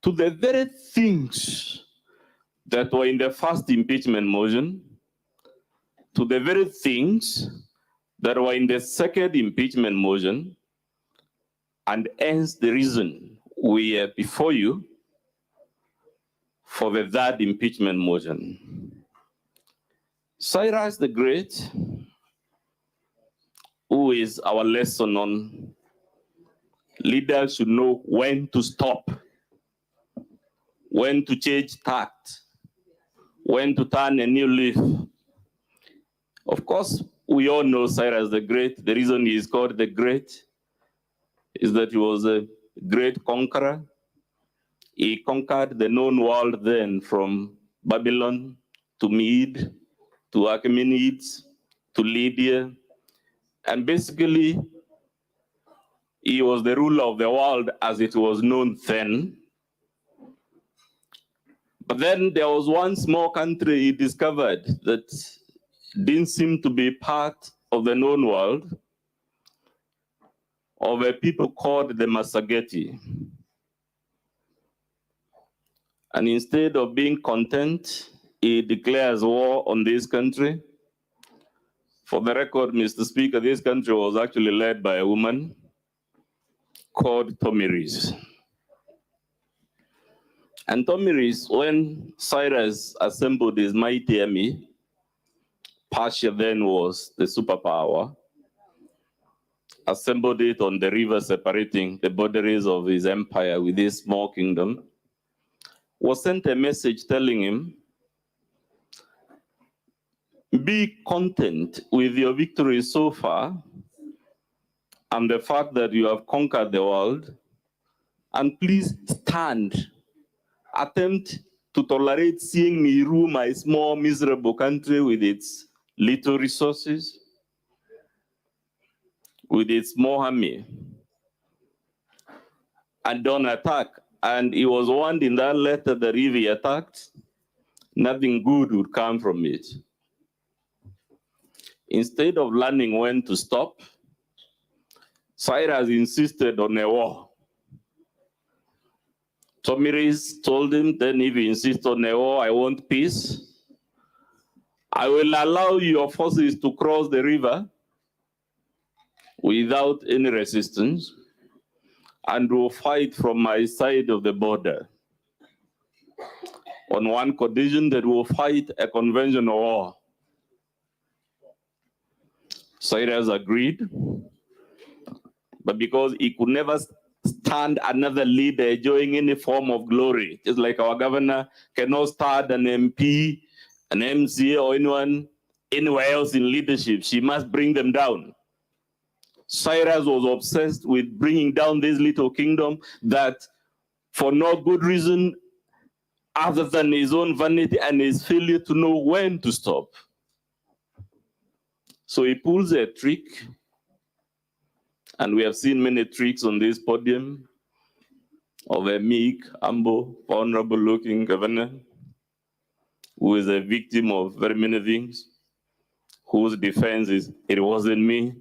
to the very things that were in the first impeachment motion, to the very things that were in the second impeachment motion, and hence the reason we are before you for the third impeachment motion. Cyrus the Great, who is our lesson on leaders should know when to stop, when to change tact, when to turn a new leaf. Of course, we all know Cyrus the Great. The reason he is called the Great is that he was a great conqueror. He conquered the known world then, from Babylon to Mede to Achaemenids to Lydia. And basically, he was the ruler of the world as it was known then. But then there was one small country he discovered that didn't seem to be part of the known world, of a people called the Massageti. And instead of being content, he declares war on this country. For the record, Mr. Speaker, this country was actually led by a woman called Tomiris. And Tomiris, when Cyrus assembled his mighty army, Persia then was the superpower, assembled it on the river separating the boundaries of his empire with this small kingdom, was sent a message telling him, be content with your victory so far and the fact that you have conquered the world, and please stand. Attempt to tolerate seeing me rule my small, miserable country with its little resources, with its small army, and don't attack. And he was warned in that letter that if he attacked, nothing good would come from it. Instead of learning when to stop, Cyrus insisted on a war. Tomiris told him, then if you insist on a war, I want peace. I will allow your forces to cross the river without any resistance and will fight from my side of the border. On one condition, that will fight a conventional war. Cyrus agreed, but because he could never stand another leader enjoying any form of glory, just like our governor cannot stand an MP, an MCA, or anyone anywhere else in leadership, she must bring them down. Cyrus was obsessed with bringing down this little kingdom that, for no good reason other than his own vanity and his failure to know when to stop. So he pulls a trick, and we have seen many tricks on this podium, of a meek, humble, vulnerable-looking governor who is a victim of very many things, whose defense is, it wasn't me,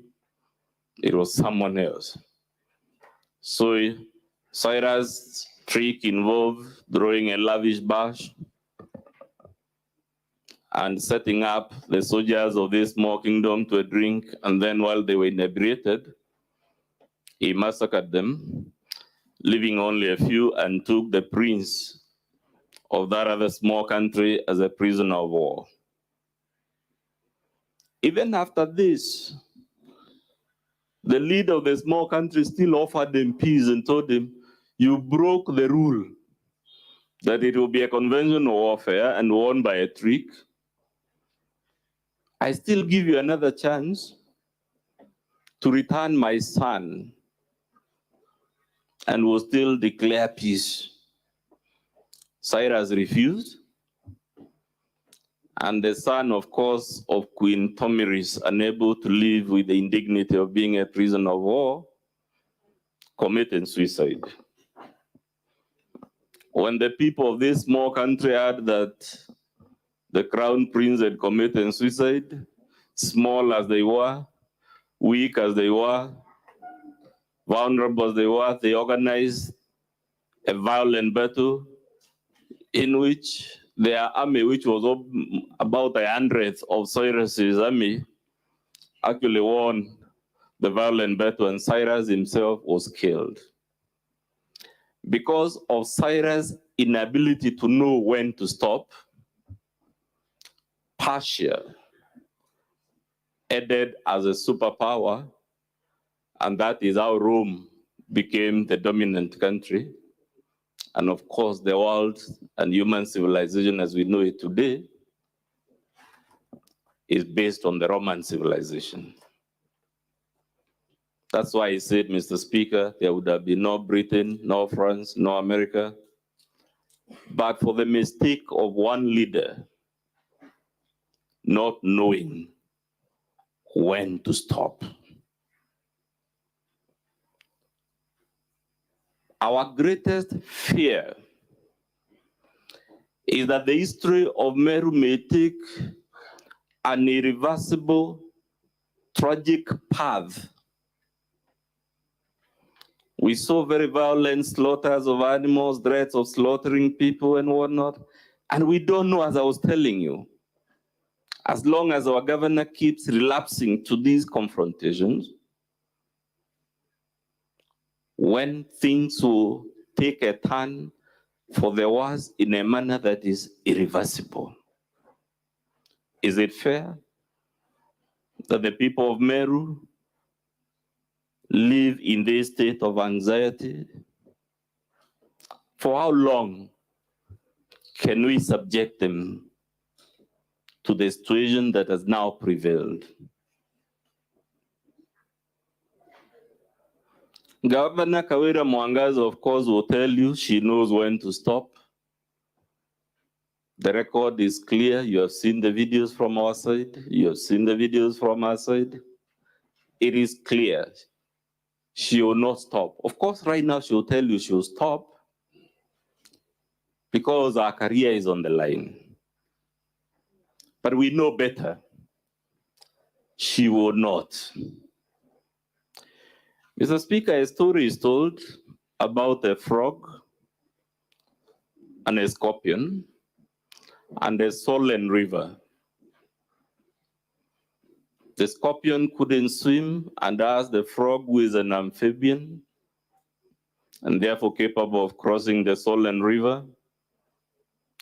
it was someone else. So Cyrus' trick involved throwing a lavish bash and setting up the soldiers of this small kingdom to a drink, and then while they were inebriated, he massacred them, leaving only a few, and took the prince of that other small country as a prisoner of war. Even after this, the leader of the small country still offered him peace and told him, you broke the rule that it will be a conventional warfare and won by a trick. I still give you another chance to return my son, and will still declare peace. Cyrus refused, and the son, of course, of Queen Tomiris, unable to live with the indignity of being a prisoner of war, committed suicide. When the people of this small country heard that the crown prince had committed suicide, small as they were, weak as they were, vulnerable as they were, they organized a violent battle in which their army, which was about 100 of Cyrus's army, actually won the violent battle, and Cyrus himself was killed. Because of Cyrus' inability to know when to stop, Persia added as a superpower, and that is how Rome became the dominant country. And of course, the world and human civilization as we know it today is based on the Roman civilization. That's why he said, Mr. Speaker, there would have been no Britain, no France, no America, but for the mistake of one leader not knowing when to stop. Our greatest fear is that the history of Meru may take an irreversible, tragic path. We saw very violent slaughters of animals, threats of slaughtering people and whatnot, and we don't know, as I was telling you, as long as our governor keeps relapsing to these confrontations, when things will take a turn for the worse in a manner that is irreversible. Is it fair that the people of Meru live in this state of anxiety? For how long can we subject them to the situation that has now prevailed? Governor Kawira Mwangaza, of course, will tell you she knows when to stop. The record is clear. You have seen the videos from our side. You have seen the videos from our side. It is clear. She will not stop. Of course, right now she will tell you she will stop because our career is on the line. But we know better. She will not. Mr. Speaker, a story is told about a frog and a scorpion and a swollen river. The scorpion couldn't swim and asked the frog, who is an amphibian and therefore capable of crossing the swollen river,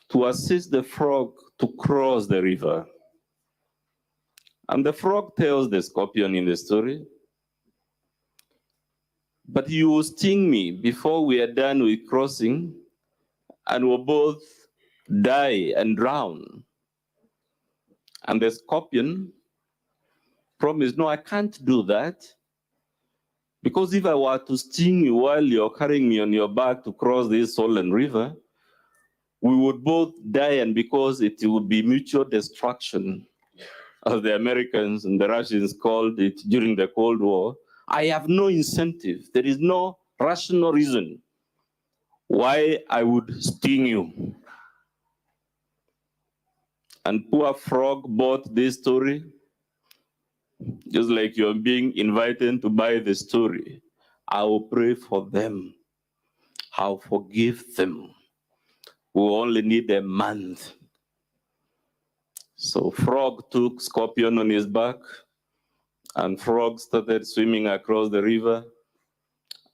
to assist the frog to cross the river. And the frog tells the scorpion in the story, but you will sting me before we are done with crossing, and we'll both die and drown. And the scorpion promised, no, I can't do that, because if I were to sting you while you're carrying me on your back to cross this swollen river, we would both die, and because it would be mutual destruction, as the Americans and the Russians called it during the Cold War, I have no incentive. There is no rational reason why I would sting you. And poor frog bought this story, just like you're being invited to buy the story. I will pray for them. I'll forgive them. We only need a month. So frog took scorpion on his back, and frog started swimming across the river,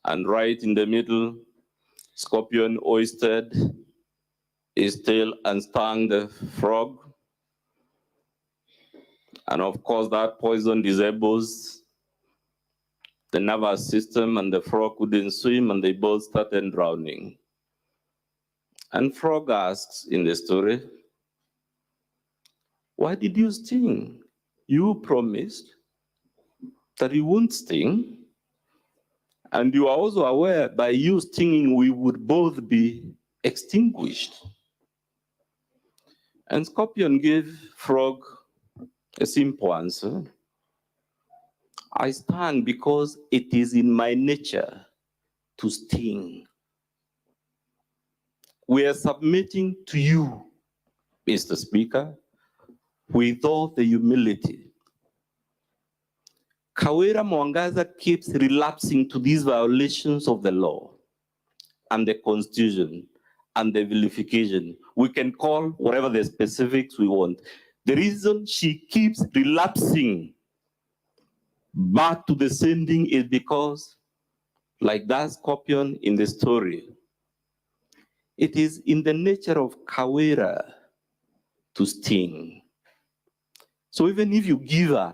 and right in the middle, scorpion oystered his tail and stung the frog. And of course, that poison disables the nervous system, and the frog couldn't swim, and they both started drowning. And frog asks in the story, why did you sting? You promised that you won't sting, and you are also aware by you stinging we would both be extinguished. And scorpion gave frog a simple answer. I stung because it is in my nature to sting. We are submitting to you, Mr. Speaker, with all the humility. Kawira Mwangaza keeps relapsing to these violations of the law. and the Constitution and the vilification. We can call whatever the specifics we want. The reason she keeps relapsing back to the same thing is because, like that scorpion in the story, it is in the nature of Kawira to sting. So even if you give her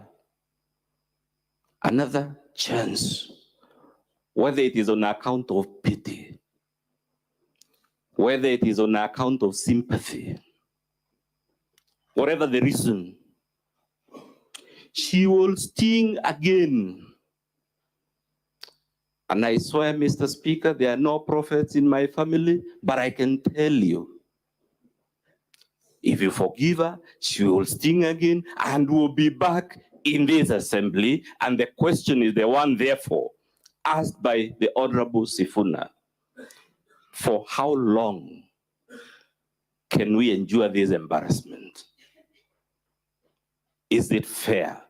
another chance, whether it is on account of pity, whether it is on account of sympathy, whatever the reason, she will sting again. And I swear, Mr. Speaker, there are no prophets in my family, but I can tell you, if you forgive her, she will sting again and will be back in this assembly. And the question is the one, therefore, asked by the Honorable Sifuna: for how long can we endure this embarrassment? Is it fair?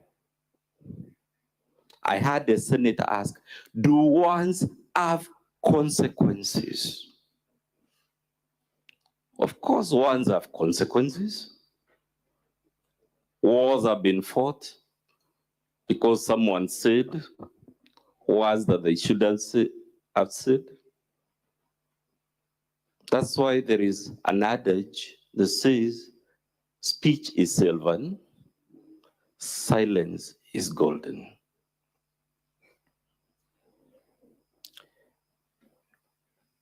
I had the senator ask, do wants have consequences? Of course, wants have consequences. Wars have been fought because someone said words that they shouldn't have said. That's why there is an adage that says, speech is silver, silence is golden.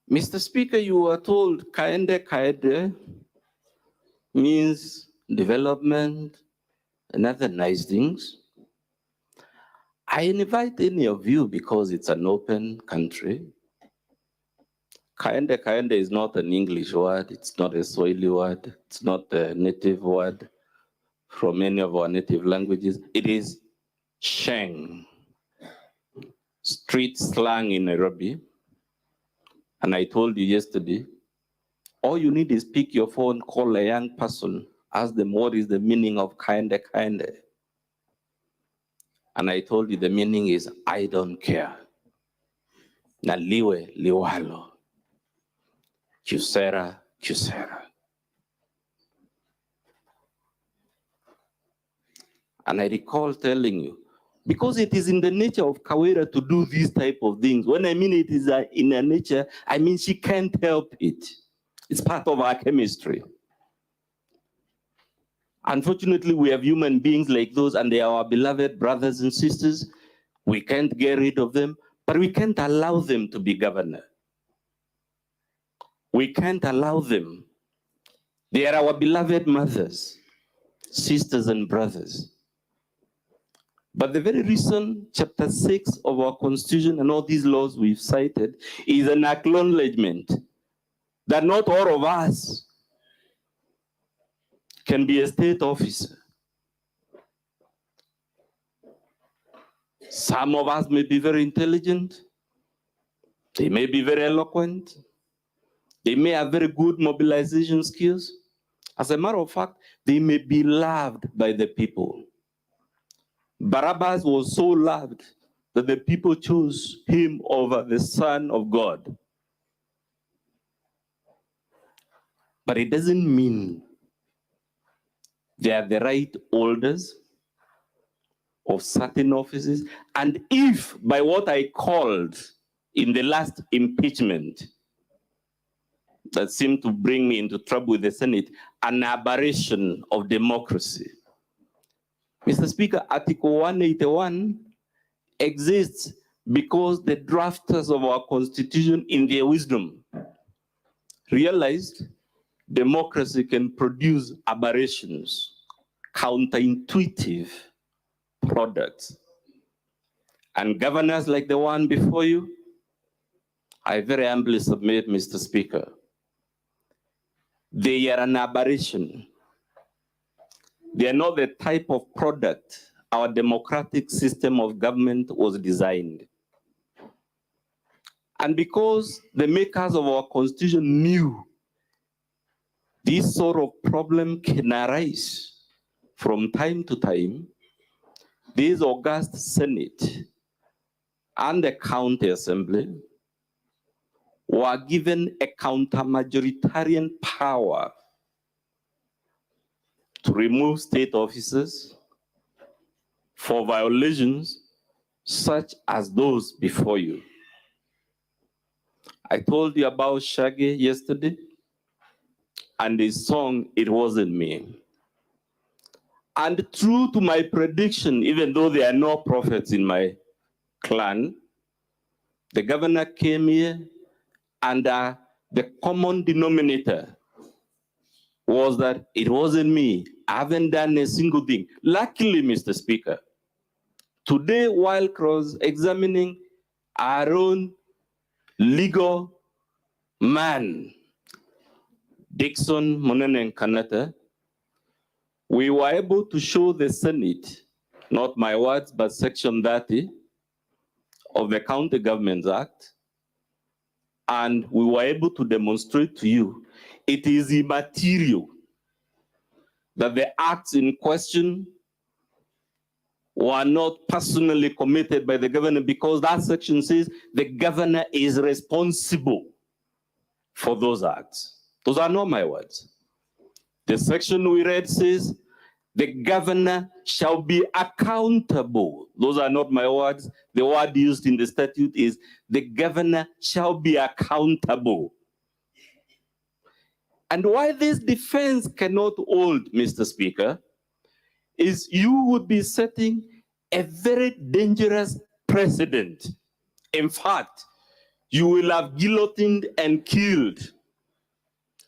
Mr. Speaker, you were told kaende kaede means development and other nice things. I invite any of you, because it's an open country. Kaende kaende is not an English word, it's not a Swahili word, it's not a native word from any of our native languages. It is Sheng, street slang in Nairobi. And I told you yesterday, all you need is pick your phone, call a young person, ask them what is the meaning of kaende kaende. And I told you the meaning is, I don't care. Na liwe liwalo. Kusera, kusera. And I recall telling you, because it is in the nature of Kawira to do these type of things. When I mean it is in her nature, I mean she can't help it. It's part of our chemistry. Unfortunately, we have human beings like those, and they are our beloved brothers and sisters. We can't get rid of them, but we can't allow them to be governor. We can't allow them. They are our beloved mothers, sisters and brothers. But the very reason chapter 6 of our constitution and all these laws we've cited is an acknowledgement that not all of us can be a state officer. Some of us may be very intelligent. They may be very eloquent. They may have very good mobilization skills. As a matter of fact, they may be loved by the people. Barabbas was so loved that the people chose him over the Son of God. But it doesn't mean they are the right holders of certain offices. And if by what I called in the last impeachment that seemed to bring me into trouble with the Senate, an aberration of democracy. Mr. Speaker, Article 181 exists because the drafters of our Constitution, in their wisdom, realized democracy can produce aberrations, counterintuitive products. And governors like the one before you, I very humbly submit, Mr. Speaker, they are an aberration. They are not the type of product our democratic system of government was designed. And because the makers of our Constitution knew this sort of problem can arise from time to time, this august Senate and the County Assembly were given a counter-majoritarian power to remove state officers for violations such as those before you. I told you about Shaggy yesterday and his song, It Wasn't Me. And true to my prediction, even though there are no prophets in my clan, the governor came here and the common denominator was that it wasn't me. I haven't done a single thing. Luckily, Mr. Speaker, today, while cross-examining our own legal man, Dixon Monenen Kanata, we were able to show the Senate, not my words, but Section 30 of the County Governments Act, and we were able to demonstrate to you it is immaterial that the acts in question were not personally committed by the governor, because that section says the governor is responsible for those acts. Those are not my words. The section we read says the governor shall be accountable. Those are not my words. The word used in the statute is the governor shall be accountable. And why this defense cannot hold, Mr. Speaker, is you would be setting a very dangerous precedent. In fact, you will have guillotined and killed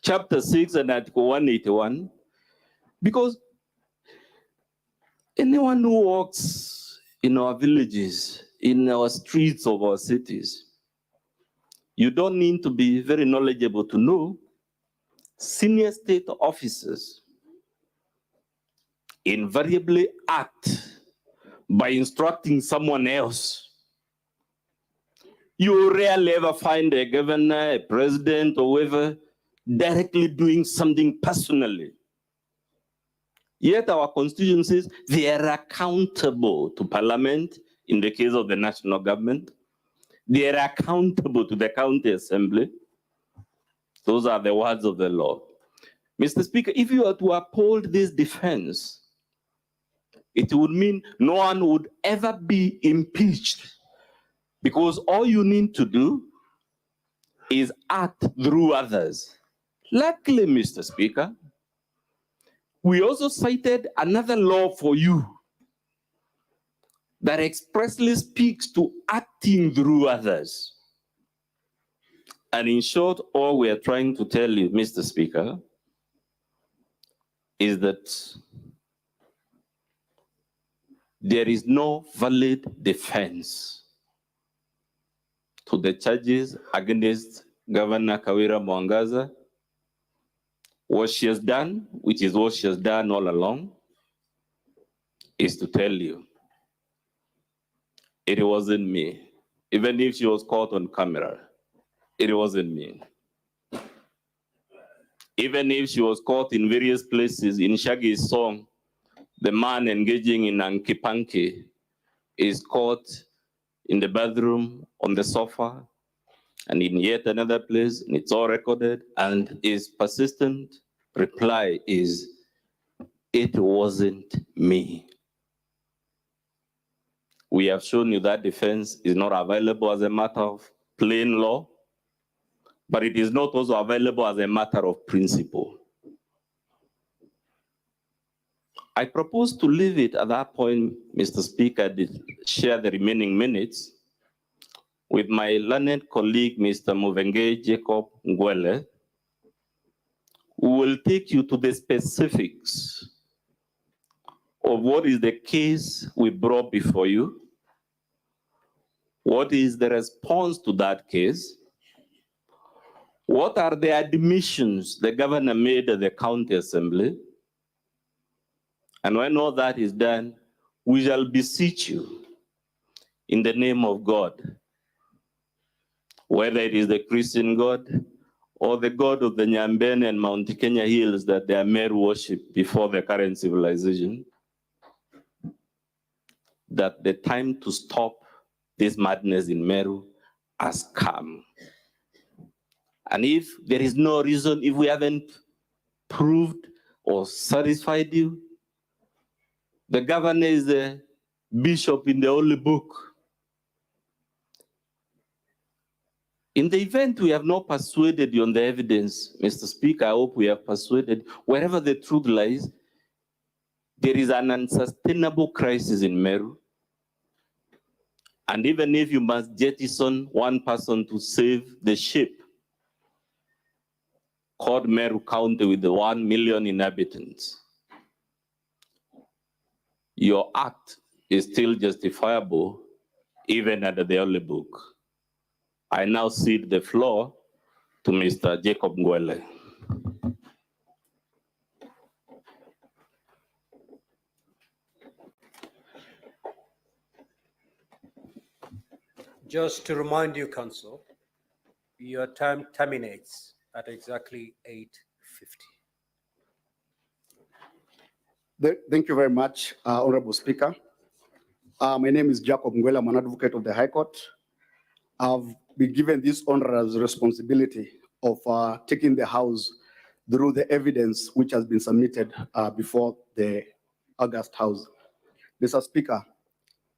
Chapter 6 and Article 181, because anyone who walks in our villages, in our streets of our cities, you don't need to be very knowledgeable to know senior state officers invariably act by instructing someone else. You rarely ever find a governor, a president, or whoever directly doing something personally. Yet our constitution says they are accountable to Parliament in the case of the national government. They are accountable to the county assembly. Those are the words of the law. Mr. Speaker, if you are to uphold this defense, it would mean no one would ever be impeached, because all you need to do is act through others. Luckily, Mr. Speaker, we also cited another law for you that expressly speaks to acting through others. And in short, all we are trying to tell you, Mr. Speaker, is that there is no valid defense to the charges against Governor Kawira Mwangaza. What she has done, which is what she has done all along, is to tell you, it wasn't me. Even if she was caught on camera, it wasn't me. Even if she was caught in various places, in Shaggy's song, the man engaging in Ankipanki is caught in the bathroom, on the sofa, and in yet another place, and it's all recorded, and his persistent reply is, it wasn't me. We have shown you that defense is not available as a matter of plain law, but it is not also available as a matter of principle. I propose to leave it at that point, Mr. Speaker, to share the remaining minutes with my learned colleague, Mr. Muvenge Jacob Ngwele, who will take you to the specifics of what is the case we brought before you, what is the response to that case, what are the admissions the governor made at the county assembly, and when all that is done, we shall beseech you in the name of God, whether it is the Christian God or the God of the Nyambene and Mount Kenya hills that they are mere worship before the current civilization, that the time to stop this madness in Meru has come. And if there is no reason, if we haven't proved or satisfied you, the governor is the bishop in the holy book. In the event we have not persuaded you on the evidence, Mr. Speaker, I hope we have persuaded, wherever the truth lies, there is an unsustainable crisis in Meru. And even if you must jettison one person to save the ship, called Meru County with the 1 million inhabitants, your act is still justifiable even under the holy book. I now cede the floor to Mr. Jacob Ngwele. Just to remind you, Council, your time terminates at exactly 8:50. Thank you very much, Honorable Speaker. My name is Jacob Ngwele. I'm an advocate of the High Court. I've been given this onerous responsibility of taking the House through the evidence which has been submitted before the August House. Mr. Speaker,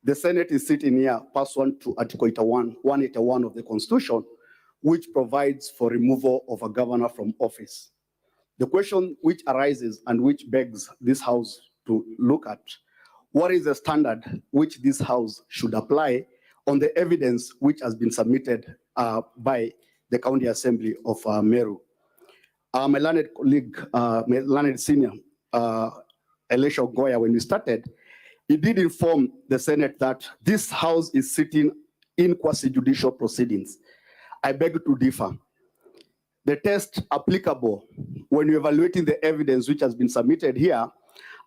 the Senate is sitting here pursuant to Article 181 of the Constitution, which provides for removal of a governor from office. The question which arises and which begs this House to look at, what is the standard which this House should apply on the evidence which has been submitted by the County Assembly of Meru? My learned colleague, my learned senior, Elisha Goya, when we started, he did inform the Senate that this House is sitting in quasi-judicial proceedings. I beg to differ. The test applicable when you're evaluating the evidence which has been submitted here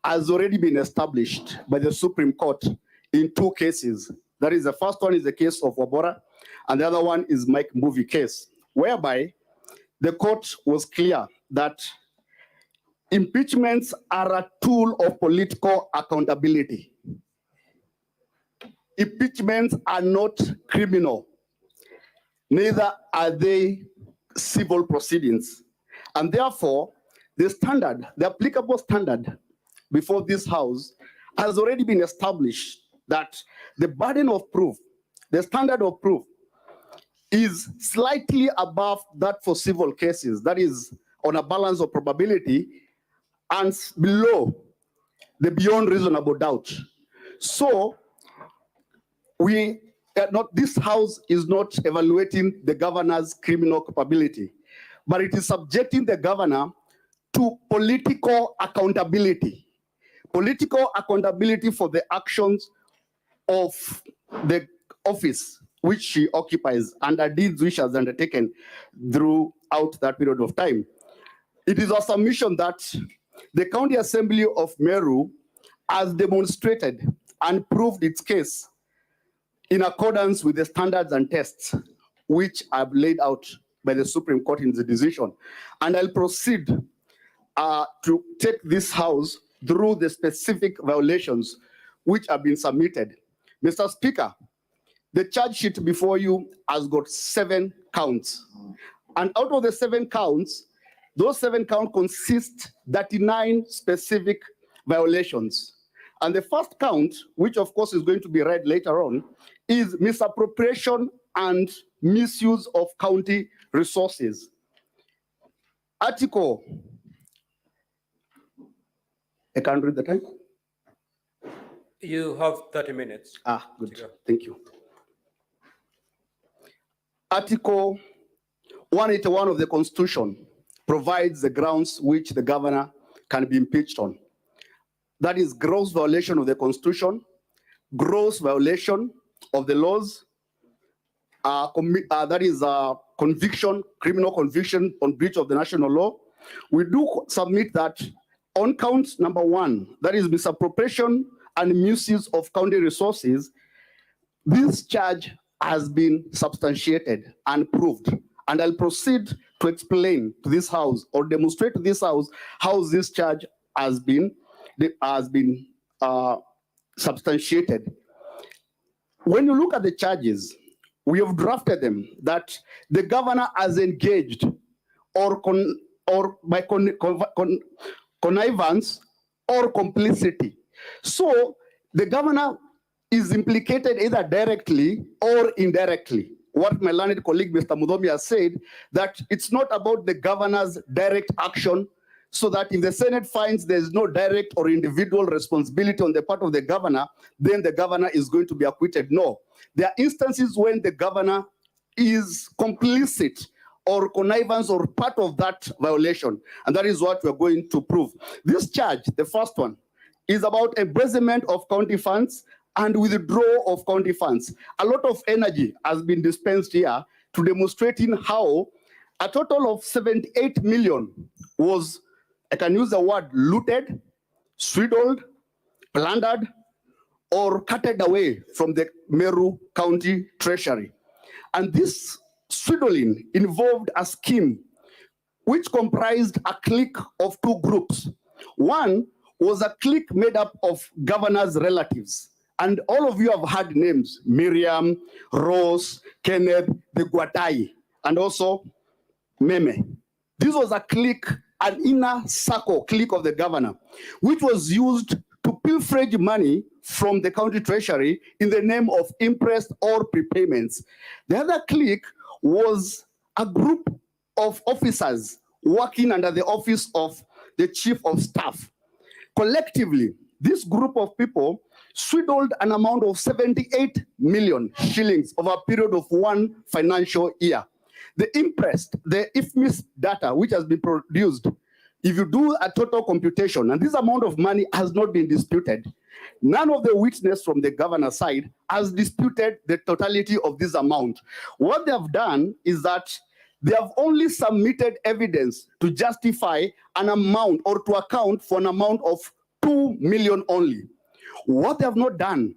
has already been established by the Supreme Court in 2 cases. That is, the first one is the case of Wabora, and the other one is Mike Movie case, whereby the court was clear that impeachments are a tool of political accountability. Impeachments are not criminal, neither are they civil proceedings. And therefore, the standard, the applicable standard before this House has already been established that the burden of proof, the standard of proof, is slightly above that for civil cases, that is on a balance of probability, and below the beyond reasonable doubt. So this House is not evaluating the governor's criminal culpability, but it is subjecting the governor to political accountability for the actions of the office which she occupies and the deeds which she has undertaken throughout that period of time. It is a submission that the County Assembly of Meru has demonstrated and proved its case in accordance with the standards and tests which are laid out by the Supreme Court in the decision. And I'll proceed to take this House through the specific violations which have been submitted. Mr. Speaker, the charge sheet before you has got 7 counts. And out of the 7 counts, those 7 counts consist 39 specific violations. And the first count, which of course is going to be read later on, is misappropriation and misuse of county resources. Article, I can't read the time. You have 30 minutes. Good, thank you. Article 181 of the Constitution provides the grounds which the governor can be impeached on. That is gross violation of the Constitution, gross violation of the laws, that is conviction, criminal conviction on breach of the national law. We do submit that on count number 1, that is misappropriation and misuse of county resources, this charge has been substantiated and proved. And I'll proceed to explain to this House or demonstrate to this House how this charge has been substantiated. When you look at the charges, we have drafted them that the governor has engaged or by connivance or complicity. So the governor is implicated either directly or indirectly. What my learned colleague, Mr. Mudomi, has said, that it's not about the governor's direct action, so that if the Senate finds there's no direct or individual responsibility on the part of the governor, then the governor is going to be acquitted. No. There are instances when the governor is complicit or connivance or part of that violation, and that is what we're going to prove. This charge, the first one, is about embezzlement of county funds and withdrawal of county funds. A lot of energy has been dispensed here to demonstrating how a total of 78 million was, I can use the word, looted, swindled, plundered, or carted away from the Meru County Treasury. And this swindling involved a scheme which comprised a clique of two groups. One was a clique made up of governors' relatives. And all of you have heard names: Miriam, Rose, Kenneth, the Guatai, and also Meme. This was a clique, an inner circle clique of the governor, which was used to pilferage money from the county treasury in the name of interest or prepayments. The other clique was a group of officers working under the office of the chief of staff. Collectively, this group of people swindled an amount of 78 million shillings over a period of one financial year. The interest, the IFMIS data which has been produced, if you do a total computation, and this amount of money has not been disputed, none of the witness from the governor's side has disputed the totality of this amount. What they have done is that they have only submitted evidence to justify an amount or to account for an amount of 2 million only. What they have not done,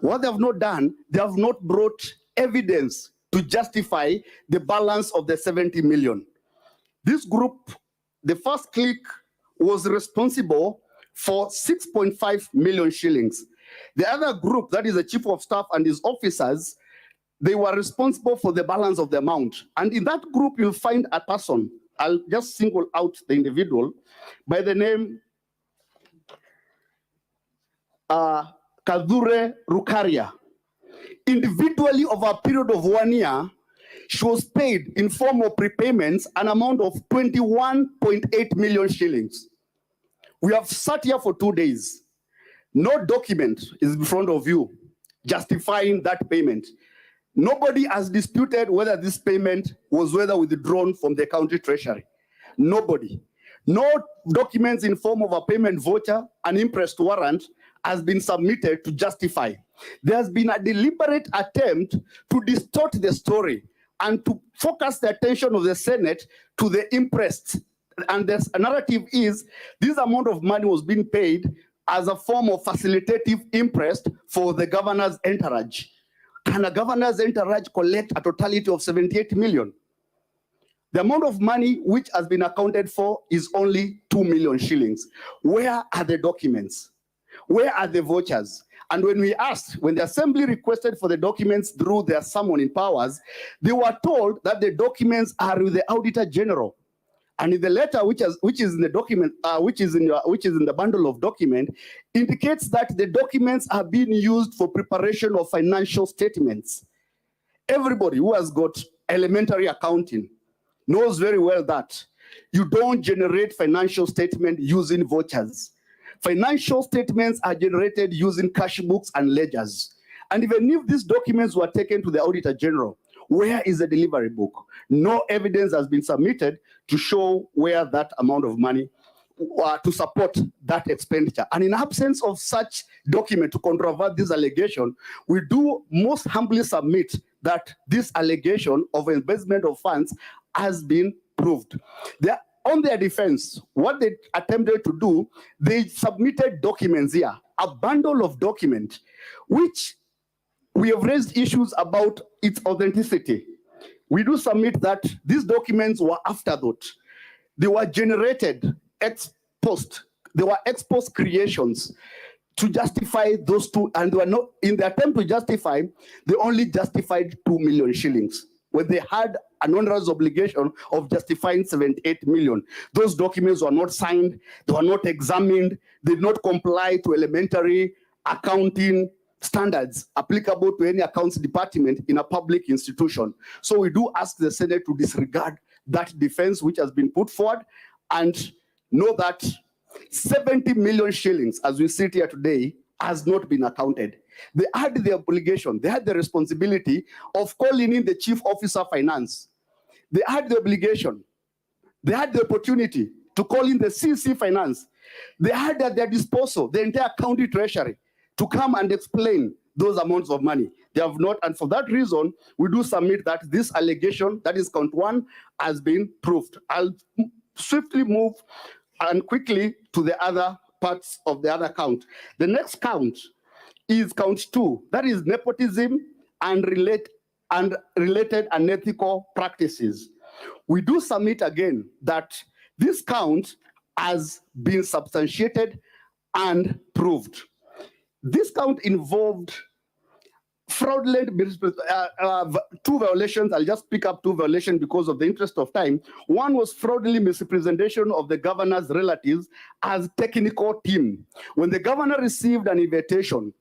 they have not brought evidence to justify the balance of the 70 million. This group, the first clique, was responsible for 6.5 million shillings. The other group, that is the chief of staff and his officers, they were responsible for the balance of the amount. And in that group, you'll find a person, I'll just single out the individual, by the name Kadure Rukaria. Individually, over a period of 1 year, she was paid in form of prepayments an amount of 21.8 million shillings. We have sat here for 2 days. No document is in front of you justifying that payment. Nobody has disputed whether this payment was withdrawn from the county treasury. Nobody. No documents in form of a payment voucher, an interest warrant, has been submitted to justify. There has been a deliberate attempt to distort the story and to focus the attention of the Senate to the interest. And the narrative is this amount of money was being paid as a form of facilitative interest for the governor's entourage. Can a governor's entourage collect a totality of 78 million? The amount of money which has been accounted for is only 2 million shillings. Where are the documents? Where are the vouchers? And when we asked, when the assembly requested for the documents through their summoning powers, they were told that the documents are with the Auditor General. And in the letter, which is in the document, which is in the bundle of document, indicates that the documents are being used for preparation of financial statements. Everybody who has got elementary accounting knows very well that you don't generate financial statement using vouchers. Financial statements are generated using cash books and ledgers. And even if these documents were taken to the Auditor General, where is the delivery book? No evidence has been submitted to show where that amount of money to support that expenditure. And in absence of such document to controvert this allegation, we do most humbly submit that this allegation of embezzlement of funds has been proved. On their defense, what they attempted to do, they submitted documents here, a bundle of documents, which we have raised issues about its authenticity. We do submit that these documents were afterthought. They were generated ex post. They were ex post creations to justify those two, and they were not, in the attempt to justify, they only justified 2 million shillings. when they had an onerous obligation of justifying 78 million. Those documents were not signed, they were not examined, they did not comply to elementary accounting standards applicable to any accounts department in a public institution. So we do ask the Senate to disregard that defense which has been put forward and know that 70 million shillings, as we sit here today, has not been accounted. They had the obligation, they had the responsibility of calling in the chief officer finance. They had the obligation, they had the opportunity to call in the CC finance. They had at their disposal the entire county treasury to come and explain those amounts of money. They have not, and for that reason, we do submit that this allegation, that is count 1, has been proved. I'll swiftly move and quickly to the other parts of the other count. The next count is count 2, that is nepotism and related unethical practices. We do submit again that this count has been substantiated and proved. This count involved fraudulent, 2 violations. I'll just pick up 2 violations because of the interest of time. One was fraudulent misrepresentation of the governor's relatives as technical team. When the governor received an invitation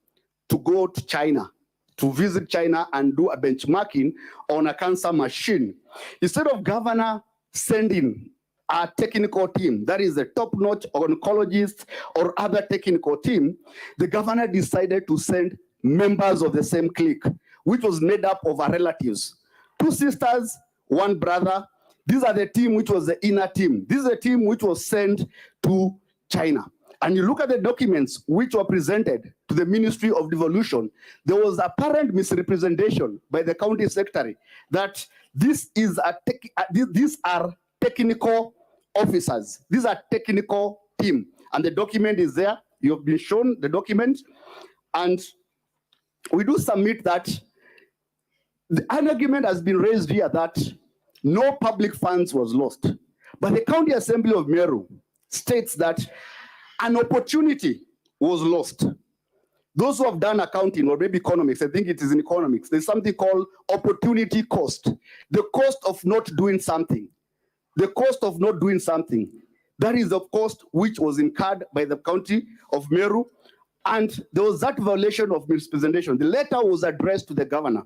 to go to China, to visit China and do a benchmarking on a cancer machine, instead of governor sending a technical team, that is a top-notch oncologist or other technical team, the governor decided to send members of the same clique, which was made up of our relatives. 2 sisters, 1 brother. These are the team which was the inner team. This is a team which was sent to China. And you look at the documents which were presented to the Ministry of Devolution, there was apparent misrepresentation by the county secretary that these are technical officers. These are technical team. And the document is there. You have been shown the document. And we do submit that an argument has been raised here that no public funds was lost. But the County Assembly of Meru states that an opportunity was lost. Those who have done accounting or maybe economics, I think it is in economics, there's something called opportunity cost. The cost of not doing something. The cost of not doing something. That is the cost which was incurred by the County of Meru. And there was that violation of misrepresentation. The letter was addressed to the governor.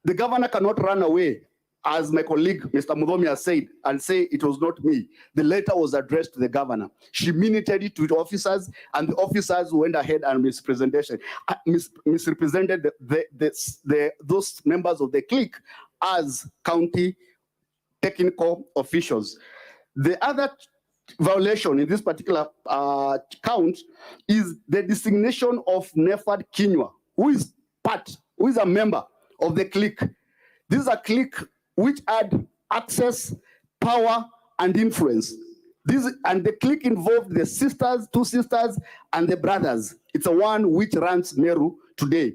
The governor cannot run away, as my colleague, Mr. Mudhomi, has said, and say it was not me. The letter was addressed to the governor. She minuted it to the officers, and the officers went ahead and misrepresented those members of the clique as county technical officials. The other violation in this particular count is the designation of Nefad Kinyua, who is a member of the clique. This is a clique which had access, power, and influence. And the clique involved the sisters, 2 sisters, and the brothers. It's the one which runs Meru today.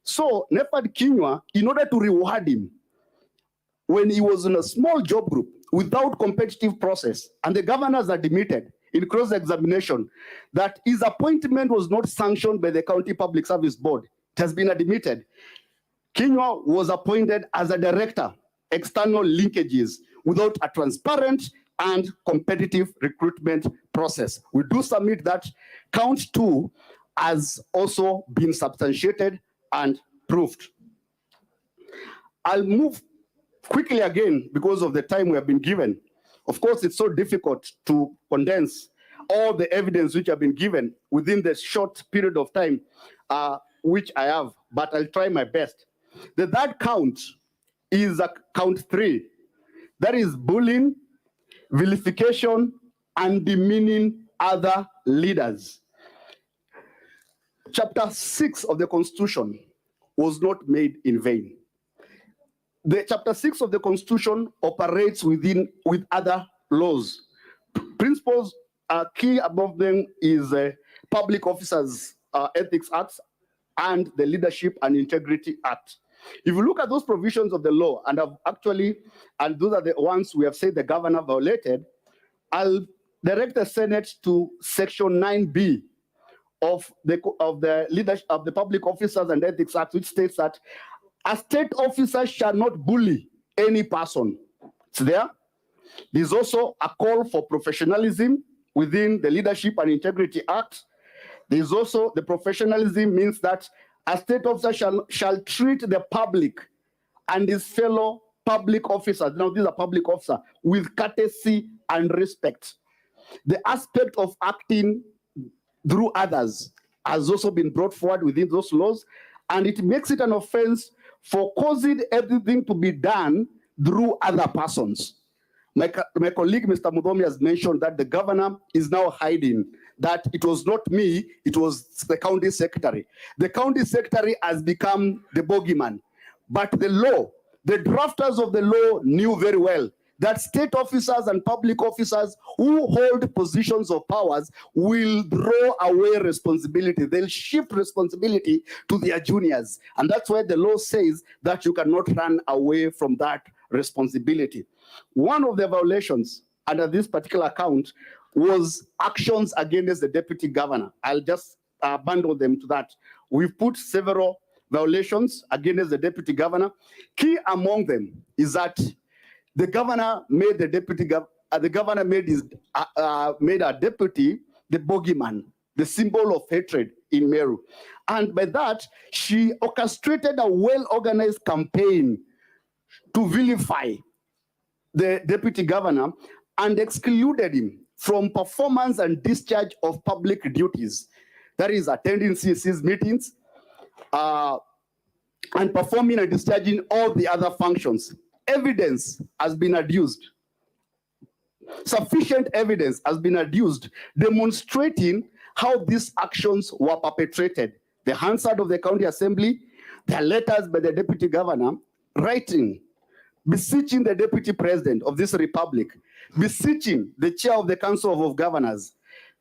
So Nefad Kinyua, in order to reward him, when he was in a small job group without competitive process, and the governors admitted in cross-examination that his appointment was not sanctioned by the County Public Service Board. It has been admitted. Kinyua was appointed as a director, external linkages, without a transparent and competitive recruitment process. We do submit that count 2 has also been substantiated and proved. I'll move quickly again because of the time we have been given. Of course, it's so difficult to condense all the evidence which have been given within the short period of time which I have, but I'll try my best. The third count is count 3. That is bullying, vilification, and demeaning other leaders. Chapter 6 of the Constitution was not made in vain. The chapter 6 of the Constitution operates with other laws. Principles key above them is Public Officers Ethics Act and the Leadership and Integrity Act. If you look at those provisions of the law, and those are the ones we have said the governor violated, I'll direct the Senate to Section 9B of the Leadership of the Public Officers and Ethics Act, which states that A state officer shall not bully any person. It's there. There's also a call for professionalism within the Leadership and Integrity Act. There's also the professionalism means that a state officer shall treat the public and his fellow public officers, now these are public officers, with courtesy and respect. The aspect of acting through others has also been brought forward within those laws, and it makes it an offense for causing everything to be done through other persons. My colleague, Mr. Mudomi, has mentioned that the governor is now hiding, that it was not me, it was the county secretary. The county secretary has become the bogeyman. But the law, the drafters of the law knew very well that state officers and public officers who hold positions of powers will throw away responsibility. They'll shift responsibility to their juniors. And that's why the law says that you cannot run away from that responsibility. One of the violations under this particular account was actions against the deputy governor. I'll just bundle them to that. We've put several violations against the deputy governor. Key among them is that the governor made the deputy made a deputy the bogeyman, the symbol of hatred in Meru. And by that, she orchestrated a well-organized campaign to vilify the deputy governor and excluded him from performance and discharge of public duties. That is attending CC's meetings and performing and discharging all the other functions. Evidence has been adduced. Sufficient evidence has been adduced demonstrating how these actions were perpetrated. The Hansard of the County Assembly, their letters by the Deputy Governor, writing, beseeching the Deputy President of this Republic, beseeching the Chair of the Council of Governors,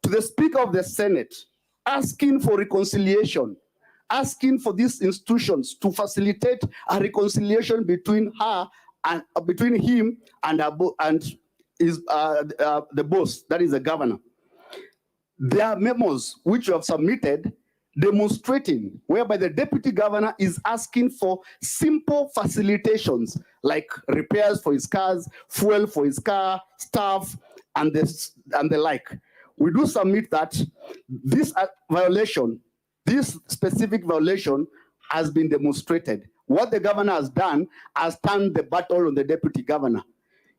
to the Speaker of the Senate, asking for reconciliation, asking for these institutions to facilitate a reconciliation between her and between him and his the boss, that is the governor. There are memos which you have submitted demonstrating whereby the deputy governor is asking for simple facilitations like repairs for his cars, fuel for his car, staff, and the like. We do submit that this violation, this specific violation has been demonstrated. What the governor has done has turned the battle on the deputy governor.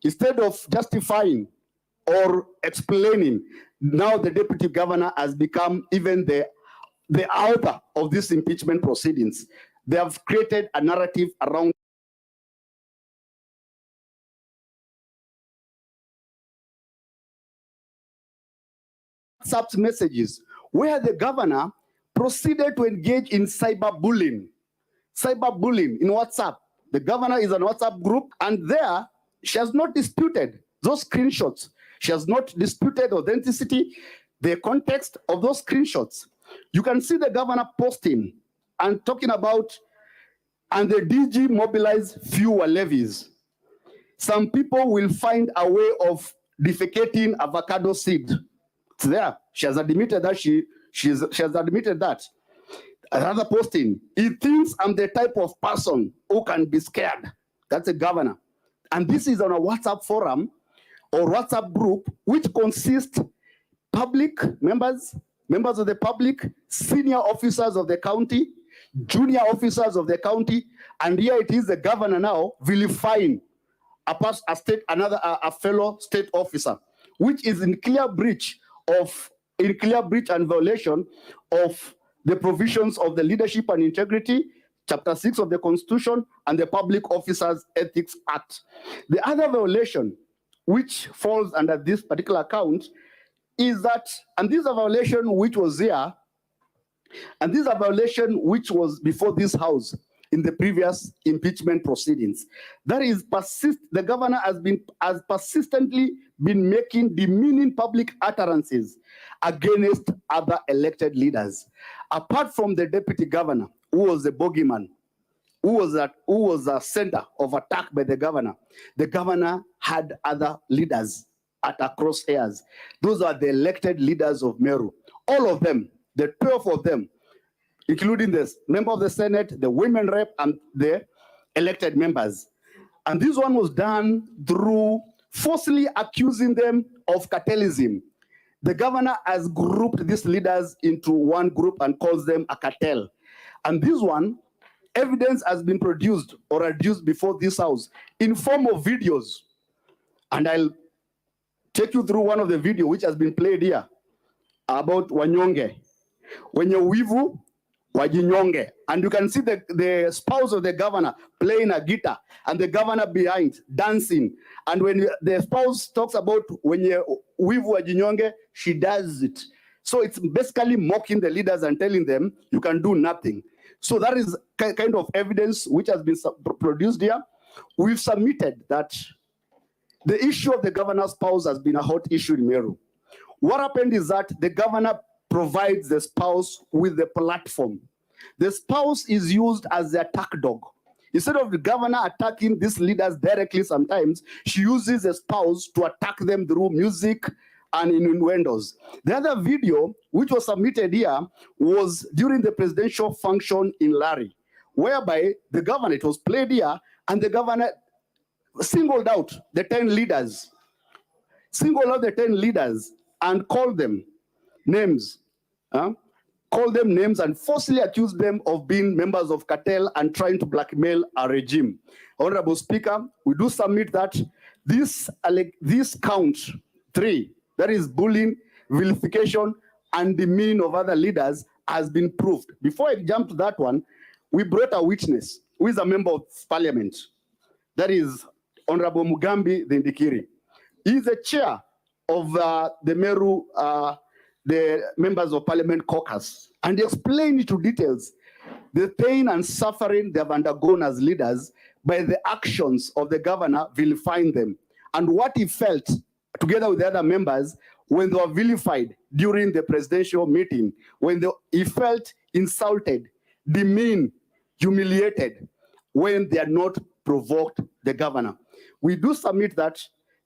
Instead of justifying or explaining, now the deputy governor has become even the author of these impeachment proceedings. They have created a narrative around WhatsApp messages where the governor proceeded to engage in cyberbullying. Cyberbullying in WhatsApp. The governor is on WhatsApp group, and there she has not disputed those screenshots. She has not disputed authenticity, the context of those screenshots. You can see the governor posting and talking about, and the DG mobilized fewer levies. Some people will find a way of defecating avocado seed. It's there. She has admitted that she has admitted that. Another posting, he thinks I'm the type of person who can be scared. That's a governor. And this is on a WhatsApp forum or WhatsApp group, which consists public members, members of the public, senior officers of the county, junior officers of the county, and here it is the governor now vilifying a fellow state officer, which is in clear breach and violation of the provisions of the Leadership and Integrity, Chapter 6 of the Constitution, and the Public Officers Ethics Act. The other violation which falls under this particular account is that, and this is a violation which was here, and this is a violation which was before this house in the previous impeachment proceedings. That is, the governor has persistently been making demeaning public utterances against other elected leaders. Apart from the deputy governor, who was the bogeyman, who was a center of attack by the governor had other leaders at her crosshairs. Those are the elected leaders of Meru. All of them, the 12 of them, including the member of the Senate, the women rep, and the elected members. And this one was done through falsely accusing them of cartelism. The governor has grouped these leaders into one group and calls them a cartel. And this one, evidence has been produced or adduced before this house in form of videos. And I'll take you through one of the video which has been played here about Wanyonge. Wenye wivu wajinyonge. And you can see the spouse of the governor playing a guitar and the governor behind dancing. And when the spouse talks about wenye wivu wajinyonge, she does it. So it's basically mocking the leaders and telling them you can do nothing. So that is kind of evidence which has been produced here. We've submitted that the issue of the governor's spouse has been a hot issue in Meru. What happened is that the governor provides the spouse with the platform. The spouse is used as the attack dog. Instead of the governor attacking these leaders directly sometimes, she uses the spouse to attack them through music and innuendos. The other video, which was submitted here, was during the presidential function in Larry, whereby the governor, it was played here, and the governor singled out the 10 leaders, and called them names, and falsely accused them of being members of cartel and trying to blackmail a regime. Honorable Speaker, we do submit that this count 3, that is bullying, vilification, and demeaning of other leaders, has been proved. Before I jump to that one, we brought a witness who is a member of parliament. That is Honorable Mugambi Thindikiri. He is the chair of the Meru, the members of parliament caucus, and he explained to details the pain and suffering they have undergone as leaders by the actions of the governor vilifying them, and what he felt together with the other members when they were vilified during the presidential meeting, when he felt insulted, demeaned, humiliated, when they had not provoked the governor. We do submit that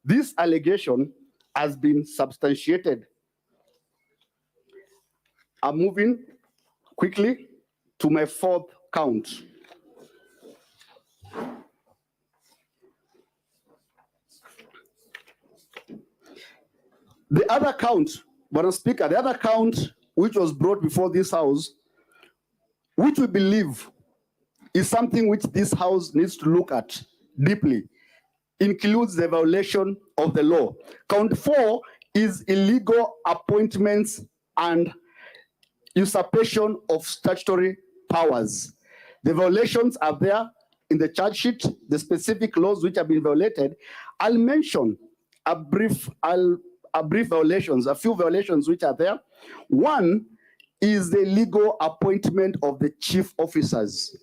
this allegation has been substantiated. I'm moving quickly to my 4th count. The other count, Madam Speaker, the other count which was brought before this house, which we believe is something which this house needs to look at deeply, includes the violation of the law. Count 4 is illegal appointments and usurpation of statutory powers. The violations are there in the charge sheet, the specific laws which have been violated. I'll mention a few violations which are there. One is the illegal appointment of the chief officers.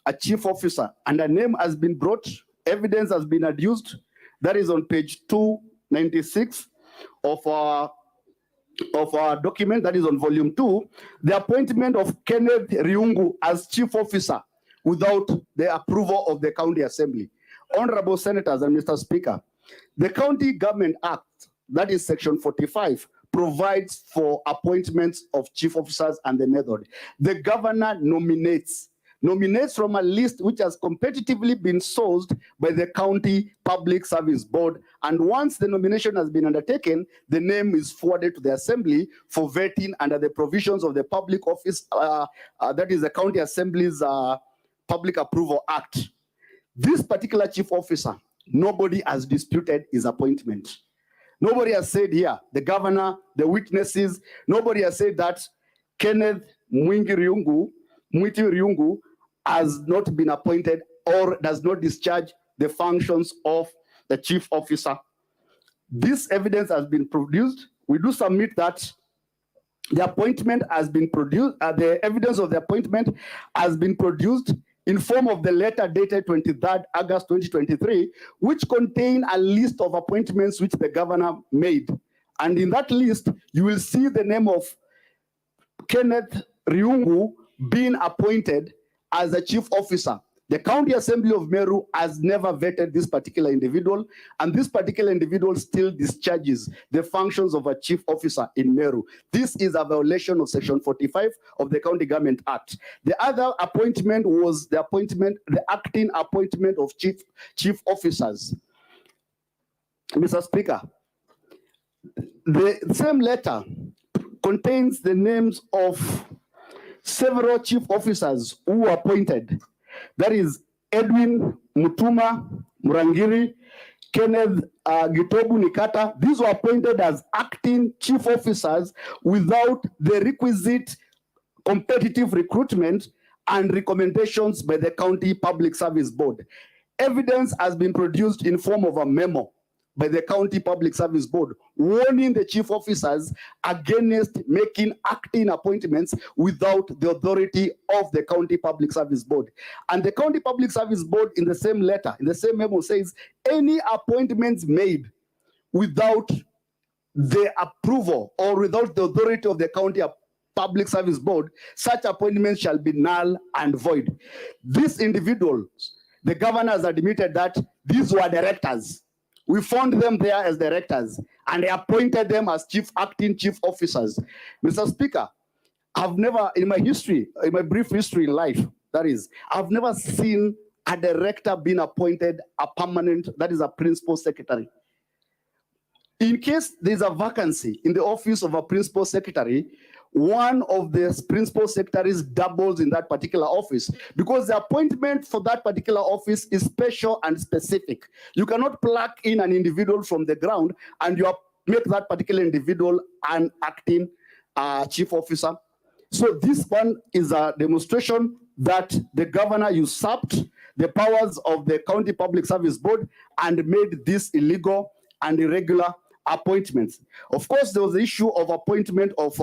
A chief officer, and a name has been brought, evidence has been adduced. That is on page 296 of our document, that is on volume 2, the appointment of Kenneth Riungu as chief officer without the approval of the county assembly. Honorable Senators and Mr. Speaker, the County Government Act, that is section 45, provides for appointments of chief officers and the method. The governor nominates from a list which has competitively been sourced by the County Public Service Board. And once the nomination has been undertaken, the name is forwarded to the Assembly for vetting under the provisions of the Public Office, that is the County Assembly's Public Approval Act. This particular chief officer, nobody has disputed his appointment. Nobody has said here, the governor, the witnesses, nobody has said that Kenneth Mwiti Riungu has not been appointed or does not discharge the functions of the chief officer. This evidence has been produced. We do submit that the appointment has been produced, the evidence of the appointment has been produced in form of the letter dated 23rd August 2023, which contain a list of appointments which the governor made. And in that list, you will see the name of Kenneth Riungu being appointed as a chief officer. The County Assembly of Meru has never vetted this particular individual, and this particular individual still discharges the functions of a chief officer in Meru. This is a violation of Section 45 of the County Government Act. The other appointment was the acting appointment of chief officers. Mr. Speaker, the same letter contains the names of several chief officers who were appointed. That is Edwin Mutuma Murangiri, Kenneth Gitobu Nikata. These were appointed as acting chief officers without the requisite competitive recruitment and recommendations by the County Public Service Board. Evidence has been produced in form of a memo by the County Public Service Board warning the chief officers against making acting appointments without the authority of the County Public Service Board. And the County Public Service Board, in the same letter, in the same memo, says any appointments made without the approval or without the authority of the County Public Service Board, such appointments shall be null and void. These individuals, the governor has admitted that these were directors. We found them there as directors and they appointed them as acting chief officers. Mr. Speaker, I've never, in my brief history in life, that is, I've never seen a director being appointed a permanent, that is a principal secretary. In case there's a vacancy in the office of a principal secretary, one of the principal secretaries doubles in that particular office because the appointment for that particular office is special and specific. You cannot pluck in an individual from the ground and you make that particular individual an acting chief officer. So this one is a demonstration that the governor usurped the powers of the County Public Service Board and made this illegal and irregular appointments. Of course, there was the issue of appointment of